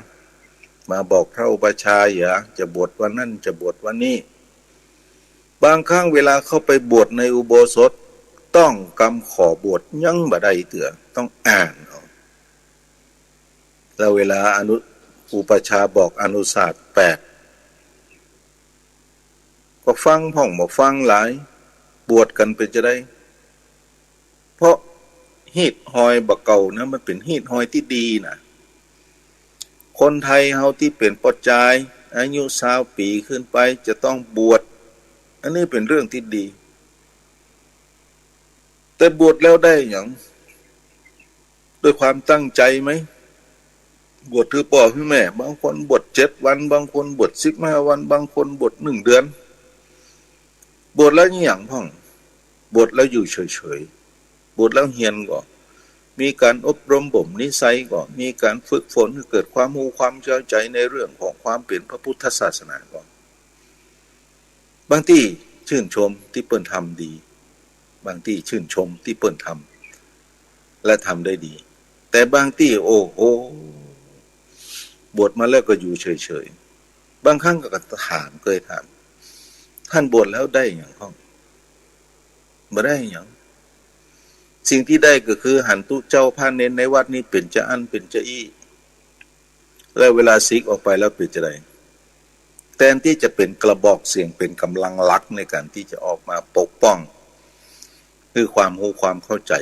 มาบอกพระอุปัชฌาย์จะบวชวันนั้นจะบวชวันนี้บางครั้งเวลาเข้าไปบวชในอุโบสถต้องกำขอบวชยังบ่ได้เถื่อต้องอ่านเอาแล้วเวลาอุปัชฌาย์บอกอนุศาสตร์8ก็ฟังพ่องบ่ฟังหลายบวชกันเป็นจะได้เพราะฮีดหอยบ่เก่านะมันเป็นฮีดหอยที่ดีนะคนไทยเฮาที่เป็นปอดจายอายุ20 ปีขึ้นไปจะต้องบวชอันนี้เป็นเรื่องที่ดีแต่บวชแล้วได้อย่างด้วยความตั้งใจไหมบวชคือพ่อคือแม่บางคนบวช7 วันบางคนบวช15 วันบางคนบวช1 เดือนบวชแล้วอย่างพ่องบวชแล้วอยู่เฉยๆบวชแล้วเฮียนก่อนมีการอบรมบ่มนิสัยก่อนมีการฝึกฝนให้เกิดความรู้ความเข้าใจในเรื่องของความเป็นพระพุทธศาสนาก่อนบางที่ชื่นชมที่เปิ้นทำดีบางที่ชื่นชมที่เปิ้นทำและทำได้ดีแต่บางที่โอ้โหบวชมาแล้วก็อยู่เฉยๆบางครั้งก็เคยถามท่านบวชแล้วได้อย่างพ่อบ่ได้อย่างสิ่งที่ได้ก็คือหันตุเจ้าพระเนนในวัดนี้เป็นจะอันเป็นจะอี้แล้วเวลาซิกออกไปแล้วเป็นจะไดแทนที่จะเป็นกระบอกเสียงเป็นกำลังลักในการที่จะออกมาปกป้องคือความรู้ความเข้าใจ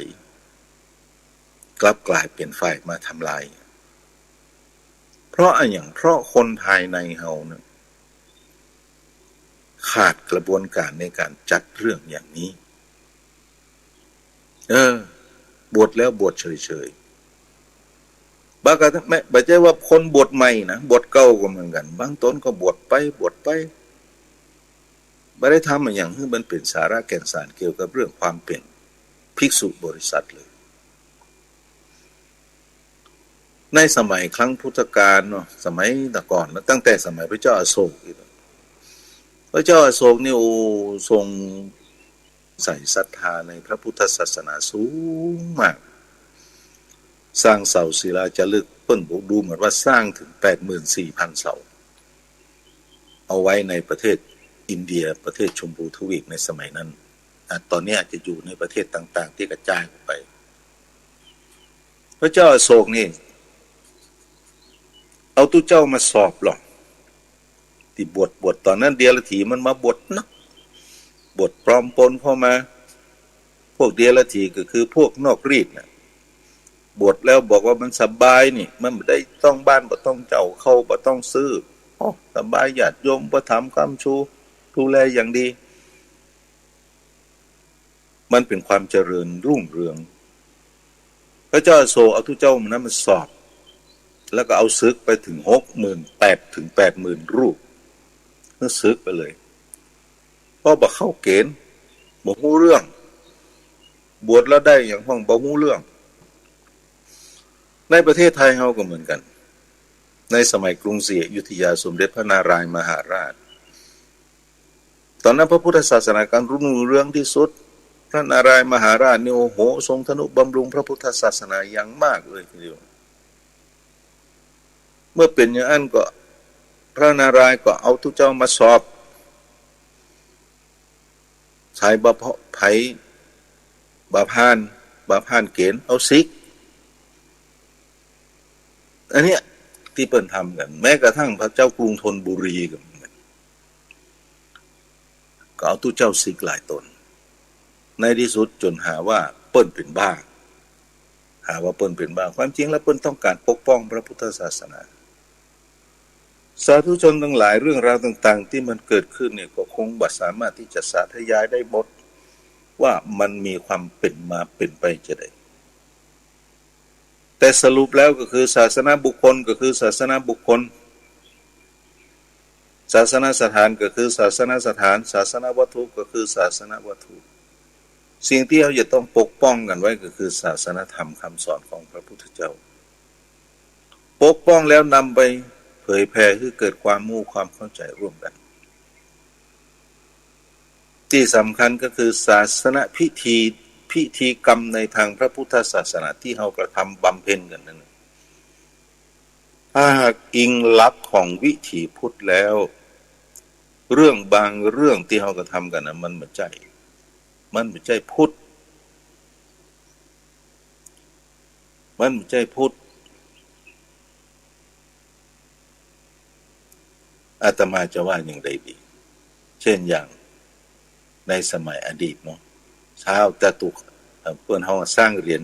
กลับกลายเป็นฝ่ายมาทำลายเพราะเพราะคนภายในเฮาเนี่ยขาดกระบวนการในการจัดเรื่องอย่างนี้บวชแล้วบวชเฉยๆบางก็ไม่ใช่ว่าคนบวชใหม่นะบวชเก่าก็เหมือนกันบางต้นก็บวชไปไม่ได้ทำอย่างที่มันเป็นสาระแก่นสารเกี่ยวกับเรื่องความเป็นภิกษุบริษัทเลยในสมัยครั้งพุทธกาลเนาะสมัยแต่ก่อนแล้วตั้งแต่สมัยพระเจ้าอโศกพระเจ้าอโศกนี่ทรงใส่ศรัทธาในพระพุทธศาสนาสูงมาก สร้างเสาศิลาจารึกเปิ้นบอกดูเหมือนว่าสร้างถึง 84,000 เสาเอาไว้ในประเทศอินเดียประเทศชมพูทวีปในสมัยนั้นตอนนี้อาจจะอยู่ในประเทศต่างๆที่กระจายออกไปพระเจ้าอโศกนี่เอาตู้เจ้ามาสอบหรอกที่บวชตอนนั้นเดียรถีมันมาบวชนะบวชปลอมปนเข้ามาพวกเดียรถีก็คือพวกนอกรีดนะบวชแล้วบอกว่ามันสบายนี่มันไม่ได้ต้องบ้านบ่ต้องเจ้าเข้าบ่ต้องซื้อสบายญาติโยมประถมคำชูดูแลอย่างดีมันเป็นความเจริญรุ่งเรืองพระเจ้าอโศกเอาทุเจ้ามันนั้นมาสอบแล้วก็เอาซึกไปถึง 68,000 ถึง 80,000 รูปก็ซึกไปเลยเพราะบ่เข้าเกณฑ์บ่ฮู้เรื่องบวชแล้วได้อย่างห้องบ่ฮู้เรื่องในประเทศไทยเฮาก็เหมือนกันในสมัยกรุงศรีอยุธยาสมเด็จพระนารายณ์มหาราชตอนนั้นพระพุทธศาสนาการรุ่งเรืองที่สุดพระนารายณ์มหาราชนี่โอ้โหทรงทนุบำรุงพระพุทธศาสนาอย่างมากเลยทีเดียวเมื่อเป็นอย่างนั้นก็พระนารายณ์ก็เอาทุกเจ้ามาสอบชายบาไผบาพานเกณฑ์เอาซิกอันเนี้ยที่เปิ้นทำกันแม้กระทั่งพระเจ้ากรุงธนบุรีก็เอาตู้เจ้าซิกหลายตนในที่สุดจนหาว่าเปิ้นเป็นบ้าความจริงแล้วเปิ้นต้องการปกป้องพระพุทธศาสนาสาธุชนทั้งหลายเรื่องราวต่างๆที่มันเกิดขึ้นเนี่ยก็คงบ่สามารถที่จะสาธยายได้หมดว่ามันมีความเป็นมาเป็นไปจะได้แต่สรุปแล้วก็คือศาสนาบุคคลก็คือศาสนาบุคคลศาสนสถานก็คือศาสนสถานศาสนาวัตถุก็คือศาสนาวัตถุสิ่งที่เราจะต้องปกป้องกันไว้ก็คือศาสนธรรมคำสอนของพระพุทธเจ้าปกป้องแล้วนำไปเผยแผ่ให้เกิดความมุ่งความเข้าใจร่วมกันที่สำคัญก็คือศาสนพิธีกรรมในทางพระพุทธศาสนาที่เรากระทำบำเพ็ญกันนั้นถ้าหากอิงหลักของวิถีพุทธแล้วเรื่องบางเรื่องที่เรากระทำกันนั้นมันไม่ใช่พุทธอาตมาจะว่าอย่างไรดีเช่นอย่างในสมัยอดีตเนาะชาวจตุเปิ้นเฮาสร้างเหรียญ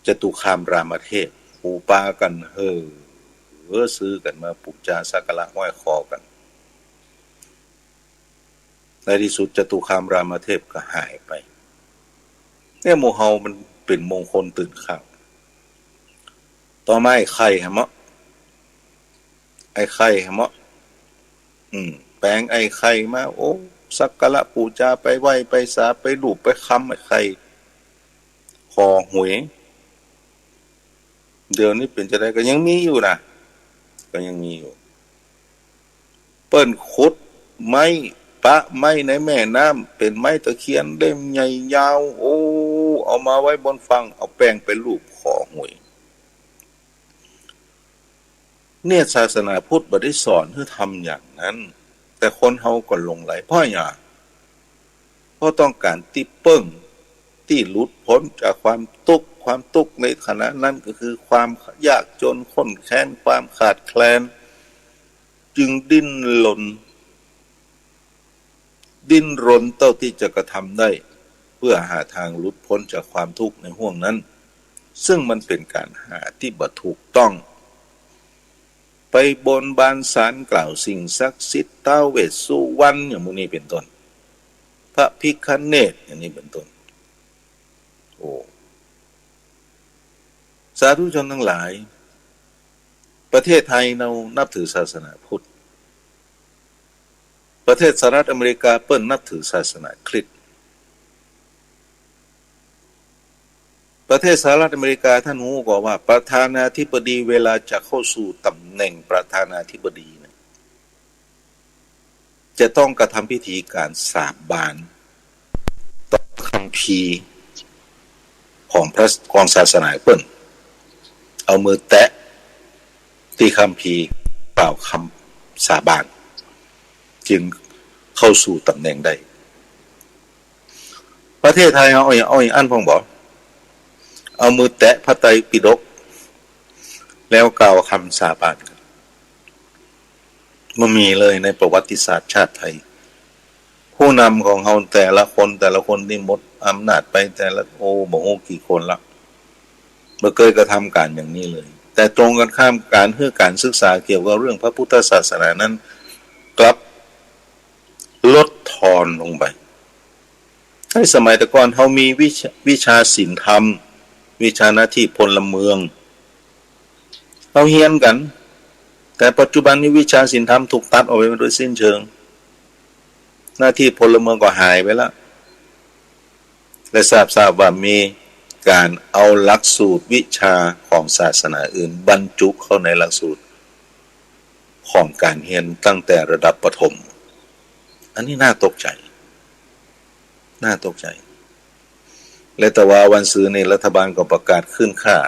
จตุคามรามเทพปูปากันซื้อกันมาปูจาสักการะไหว้คอกันในที่สุดจตุคามรามเทพก็หายไปเนี่ยโมเฮามันเป็นมงคลตื่นข่าวต่อมาไอ้ไข่ฮะเมาะแปลงไอ้ไข่มาโอ้สักการะปูจาไปไหว้ไปสาไปลูบไปค้ำไอ้ไข่คอหวยเดี๋ยวนี้เป็นจะได้ก็ยังมีอยู่นะก็ยังมีอยู่เปิ้นขุดไม้ในแม่น้ำเป็นไม้ตะเคียนเล่มใหญ่ยาวโอ้เอามาไว้บนฝั่งเอาแป้งไปลูบคอหวยเนี่ยศาสนาพุทธบ่ได้สอนให้ทำอย่างนั้นแต่คนเฮาก็หลงไหลเพราะอย่างเพราะต้องการที่เปิ้งที่หลุดพ้นจากความทุกข์ในขณะนั้นก็คือความยากจนข้นแค้นความขาดแคลนจึงดิ้นรนเท่าที่จะกระทำได้เพื่อหาทางหลุดพ้นจากความทุกข์ในห่วงนั้นซึ่งมันเป็นการหาที่บ่ถูกต้องไปบนบานศาลกล่าวสิ่งศักดิ์สิทธิ์ท้าวเวสสุวรรณอย่างพวกนี้เป็นต้นพระพิฆเนศอย่างนี้เป็นต้นโอ้สาธุชนทั้งหลายประเทศไทยเรานับถือศาสนาพุทธประเทศสหรัฐอเมริกาเปิ้นนับถือศาสนาคริสต์ประเทศสหรัฐอเมริกาท่านรู้ก็ว่าประธานาธิบดีเวลาจะเข้าสู่ตำแหน่งประธานาธิบดีเนี่ยจะต้องกระทำพิธีการสาบานต่อคัมภีร์ของศาสนาเปิ้น เอามือแตะที่คัมภีร์กล่าวคำสาบานจึงเข้าสู่ตำแหน่งได้ประเทศไทยเอาอย่างอันพองบอกเอามือแตะพระไตรปิฎกแล้วกล่าวคำสาบานกันมันมีเลยในประวัติศาสตร์ชาติไทยผู้นำของเราแต่ละคนนี่หมดอำนาจไปแต่ละบอกกี่คนละไม่เคยกระทำการอย่างนี้เลยแต่ตรงกันข้ามการศึกษาเกี่ยวกับเรื่องพระพุทธศาสนานั้นกลับลดทอนลงไปในสมัยแต่ก่อนเขามีวิชาศีลธรรมวิชาหน้าที่พลเมืองเราเฮียนกันแต่ปัจจุบันนี้วิชาศีลธรรมถูกตัดออกไปโดยสิ้นเชิงหน้าที่พลเมืองก็หายไปแล้วและทราบว่ามีการเอาหลักสูตรวิชาของศาสนาอื่นบรรจุเข้าในหลักสูตรของการเรียนตั้งแต่ระดับประถมอันนี้น่าตกใจและแต่ว่าวันซื้อในรัฐบาลก็ประกาศขึ้นค่า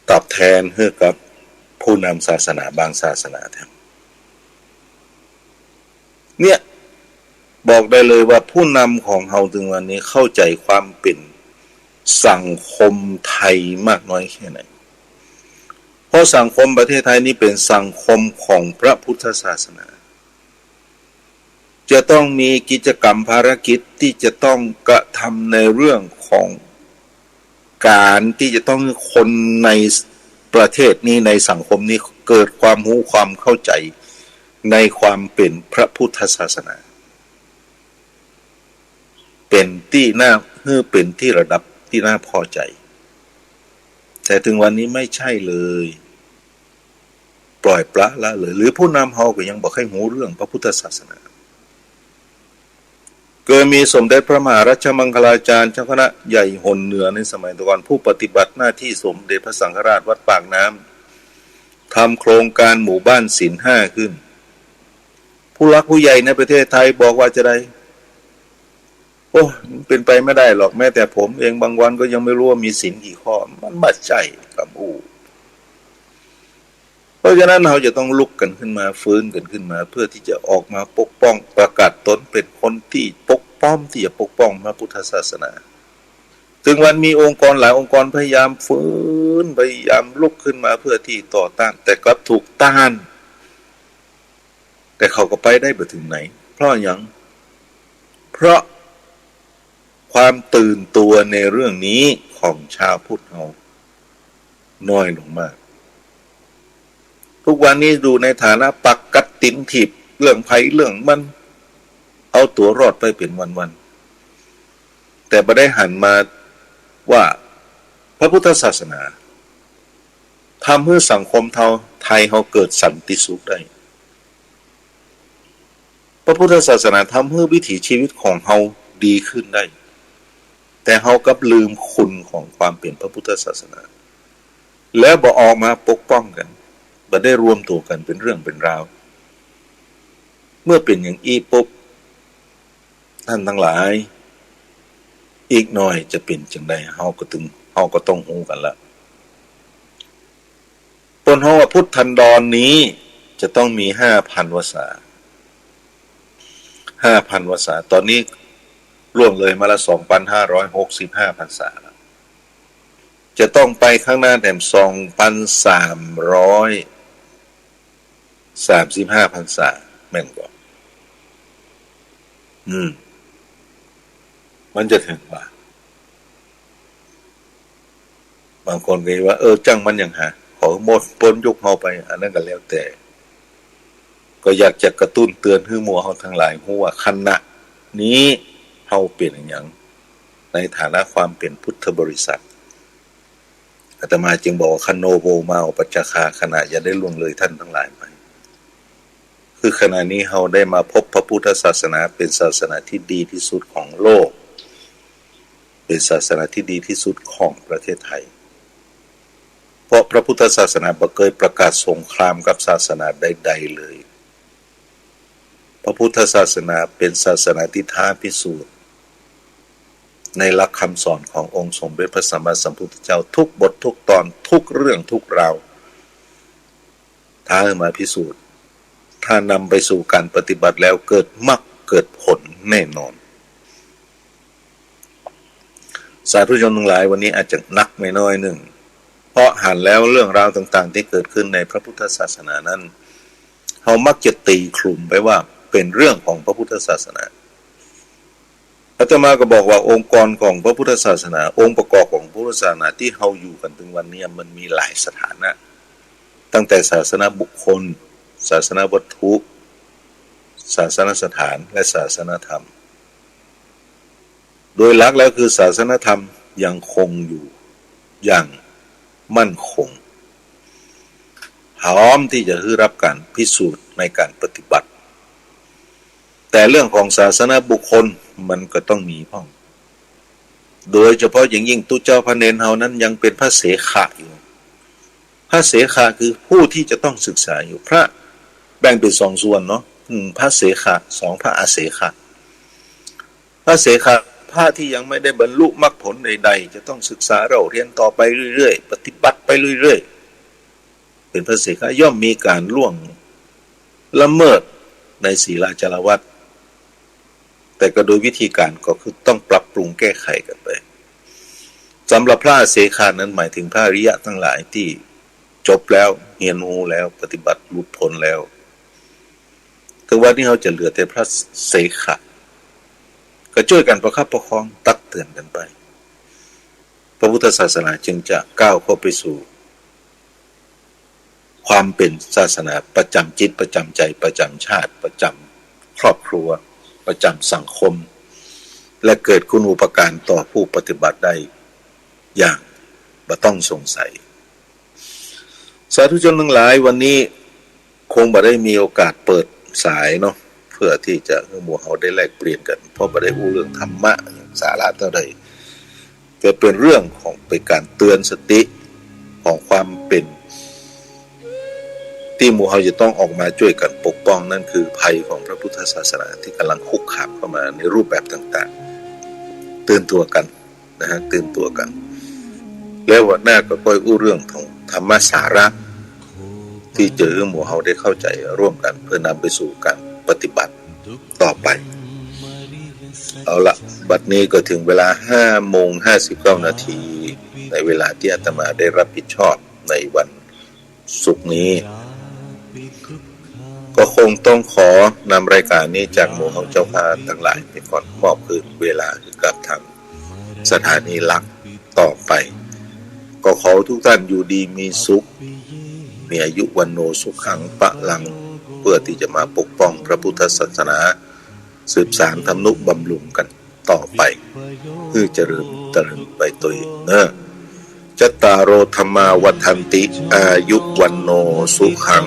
ตอบแทนให้กับผู้นำศาสนาบางศาสนาแทนเนี่ยบอกได้เลยว่าผู้นำของเฮาถึงวันนี้เข้าใจความเป็นสังคมไทยมากน้อยแค่ไหนเพราะสังคมประเทศไทยนี้เป็นสังคมของพระพุทธศาสนาจะต้องมีกิจกรรมภารกิจที่จะต้องกระทำในเรื่องของการที่จะต้องคนในประเทศนี้ในสังคมนี้เกิดความรู้ความเข้าใจในความเป็นพระพุทธศาสนาเป็นที่น่าเป็นที่ระดับที่น่าพอใจแต่ถึงวันนี้ไม่ใช่เลยปล่อยปละละเลยหรือผู้นำเฮาก็ยังบอกให้หูเรื่องพระพุทธศาสนาเกิดมีสมเด็จพระมหารัชมังคลาจารย์เจ้าคณะใหญ่หนเหนือในสมัยก่อนผู้ปฏิบัติหน้าที่สมเด็จพระสังฆราชวัดปากน้ำทำโครงการหมู่บ้านศีล5ขึ้นผู้หลักผู้ใหญ่ในประเทศไทยบอกว่าจะได้เป็นไปไม่ได้หรอกแม้แต่ผมเองบางวันก็ยังไม่รู้ว่ามีศีลกี่ข้อมันบัดใจกับเพราะฉะนั้นเราจะต้องลุกกันขึ้นมาฟื้นกันขึ้นมาเพื่อที่จะออกมาปกป้องประกาศตนเป็นคนที่ปกป้องที่จะปกป้องพระพุทธศาสนาถึงวันมีองค์กรหลายองค์กรพยายามฟื้นพยายามลุกขึ้นมาเพื่อที่ต่อต้านแต่กลับถูกต้านแต่เขาก็ไปได้ไปถึงไหนเพราะอย่างเพราะความตื่นตัวในเรื่องนี้ของชาวพุทธเราน้อยลงมากทุกวันนี้ดูในฐานะปักกัดตินถีบเรื่องภัยเรื่องมันเอาตัวรอดไปเป็นวันๆแต่ไม่ได้หันมาว่าพระพุทธศาสนาทำให้สังคมไทยเราเกิดสันติสุขได้พระพุทธศาสนาทำให้วิถีชีวิตของเราดีขึ้นได้แต่เรากับลืมคุณของความเป็นพระพุทธศาสนาแล้วบ่ออกมาปกป้องกันบ่ได้รวมตัวกันเป็นเรื่องเป็นราวเมื่อเป็นอย่างอี้ปุ๊บท่านทั้งหลายอีกหน่อยจะเป็นจังได๋เฮาก็ต้องฮู้กันละปนเฮาว่าพุทธันดรนี้จะต้องมี 5,000 วาษา 5,000 วาษาตอนนี้ล่วงเลยมาละ 2,565 พรรษาจะต้องไปข้างหน้าแถม 2,335 พรรษาแม่นกว่ามันจะถึงว่าบางคนก็ว่าจังมันอย่างหาขอหมดพ้นยุคเฮาไปอันนั้นก็แล้วแต่ก็อยากจะกระตุ้นเตือนให้หมู่เฮาทั้งหลายฮู้ว่าขณะนี้เฮาเป็นอย่างในฐานะความเป็นพุทธบริษัทอาตมาจึงบอกคโนโวมาอุปัจจคาขณะอย่าได้ล่วงเลยท่านทั้งหลายไปคือขณะนี้เฮาได้มาพบพระพุทธศาสนาเป็นศาสนาที่ดีที่สุดของโลกเป็นศาสนาที่ดีที่สุดของประเทศไทยเพราะพระพุทธศาสนาบ่เคยประกาศสงครามกับศาสนาใดๆเลยพระพุทธศาสนาเป็นศาสนาที่ท้าพิสูจน์ ในหลักคำสอนขององค์สมเด็จพระสัมมาสัมพุทธเจ้าทุกบททุกตอนทุกเรื่องทุกราวท้าให้มาพิสูจน์ถ้านำไปสู่การปฏิบัติแล้วเกิดมรรคเกิดผลแน่นอนสาธุชนทั้งหลายวันนี้อาจจะนักไม่น้อยหนึ่งเพราะหันแล้วเรื่องราวต่างๆที่เกิดขึ้นในพระพุทธศาสนานั้นเขามักจะตีคลุมไปว่าเป็นเรื่องของพระพุทธศาสนาอาตมาก็บอกว่าองค์กรของพระพุทธศาสนาองค์ประกอบของพระพุทธศาสนาที่เราอยู่กันถึงวันนี้มันมีหลายสถานะตั้งแต่ศาสนาบุคคลศาสนาวัตถุศาสนสถานและศาสนธรรมโดยหลักแล้วคือศาสนธรรมยังคงอยู่อย่างมั่นคงพร้อมที่จะได้รับการพิสูจน์ในการปฏิบัติแต่เรื่องของศาสนาบุคคลมันก็ต้องมีพ้องโดยเฉพาะอย่างยิ่งตุเจ้าพระเนรเฮานั้นยังเป็นพระเสขะอยู่พระเสขะคือผู้ที่จะต้องศึกษาอยู่พระแบ่งเป็นสองส่วนเนาะพระเสขะสองพระอาเสขะพระเสขะพระที่ยังไม่ได้บรรลุมรรคผลใดๆจะต้องศึกษาเราเรียนต่อไปเรื่อยๆปฏิบัติไปเรื่อยๆเป็นพระเสขะย่อมมีการล่วงละเมิดในศีลจารวัตรแต่ก็โดยวิธีการก็คือต้องปรับปรุงแก้ไขกันไปสำหรับพระอาเสขะนั้นหมายถึงพระอริยะทั้งหลายที่จบแล้วเรียนรู้แล้วปฏิบัติหลุดพ้นแล้วถึงวันนี้เราจะเหลือแต่พระเสขะก็ช่วยกันประคับประคองตักเตือนกันไปพระพุทธศาสนาจึงจะก้าวเข้าไปสู่ความเป็นศาสนาประจำจิตประจำใจประจำชาติประจำครอบครัวประจำสังคมและเกิดคุณูปการต่อผู้ปฏิบัติได้อย่างบ่ต้องสงสัยสาธุชนทั้งหลายวันนี้คงบ่ได้มีโอกาสเปิดสายเนาะเพื่อที่จะให้หมู่เฮาได้แลกเปลี่ยนกันเพราะบ่ได้อู้เรื่องธรรมะสาระเท่าใดแต่เป็นเรื่องของเป็นการเตือนสติของความเป็นที่หมู่เฮาจะต้องออกมาช่วยกันปกป้องนั่นคือภัยของพระพุทธศาสนาที่กำลังคุกคามเข้ามาในรูปแบบต่างๆตื่นตัวกันนะฮะตื่นตัวกันแล้ววันหน้าก็ค่อยอู้เรื่องของธรรมะสาระที่เจอหมู่เฮาได้เข้าใจร่วมกันเพื่อนำไปสู่การปฏิบัติต่อไปเอาละบัดนี้ก็ถึงเวลา 5:59 นาทีในเวลาที่อาตมาได้รับผิดชอบในวันศุกร์นี้ก็คงต้องขอนำรายการนี้จากหมู่ของเจ้าภาพทั้งหลายไปก่อนมอบคืนเวลากับทางสถานีหลักต่อไปก็ขอทุกท่านอยู่ดีมีสุขมีอายุวันโนสุขังปะลังเพื่อที่จะมาปกป้องพระพุทธศาสนาสืบสานทำนุบำรุงกันต่อไปเพื่อเจริญไปตัวเองเนอะจัตตารโอธรรมาวัฏันติอายุวันโนสุขัง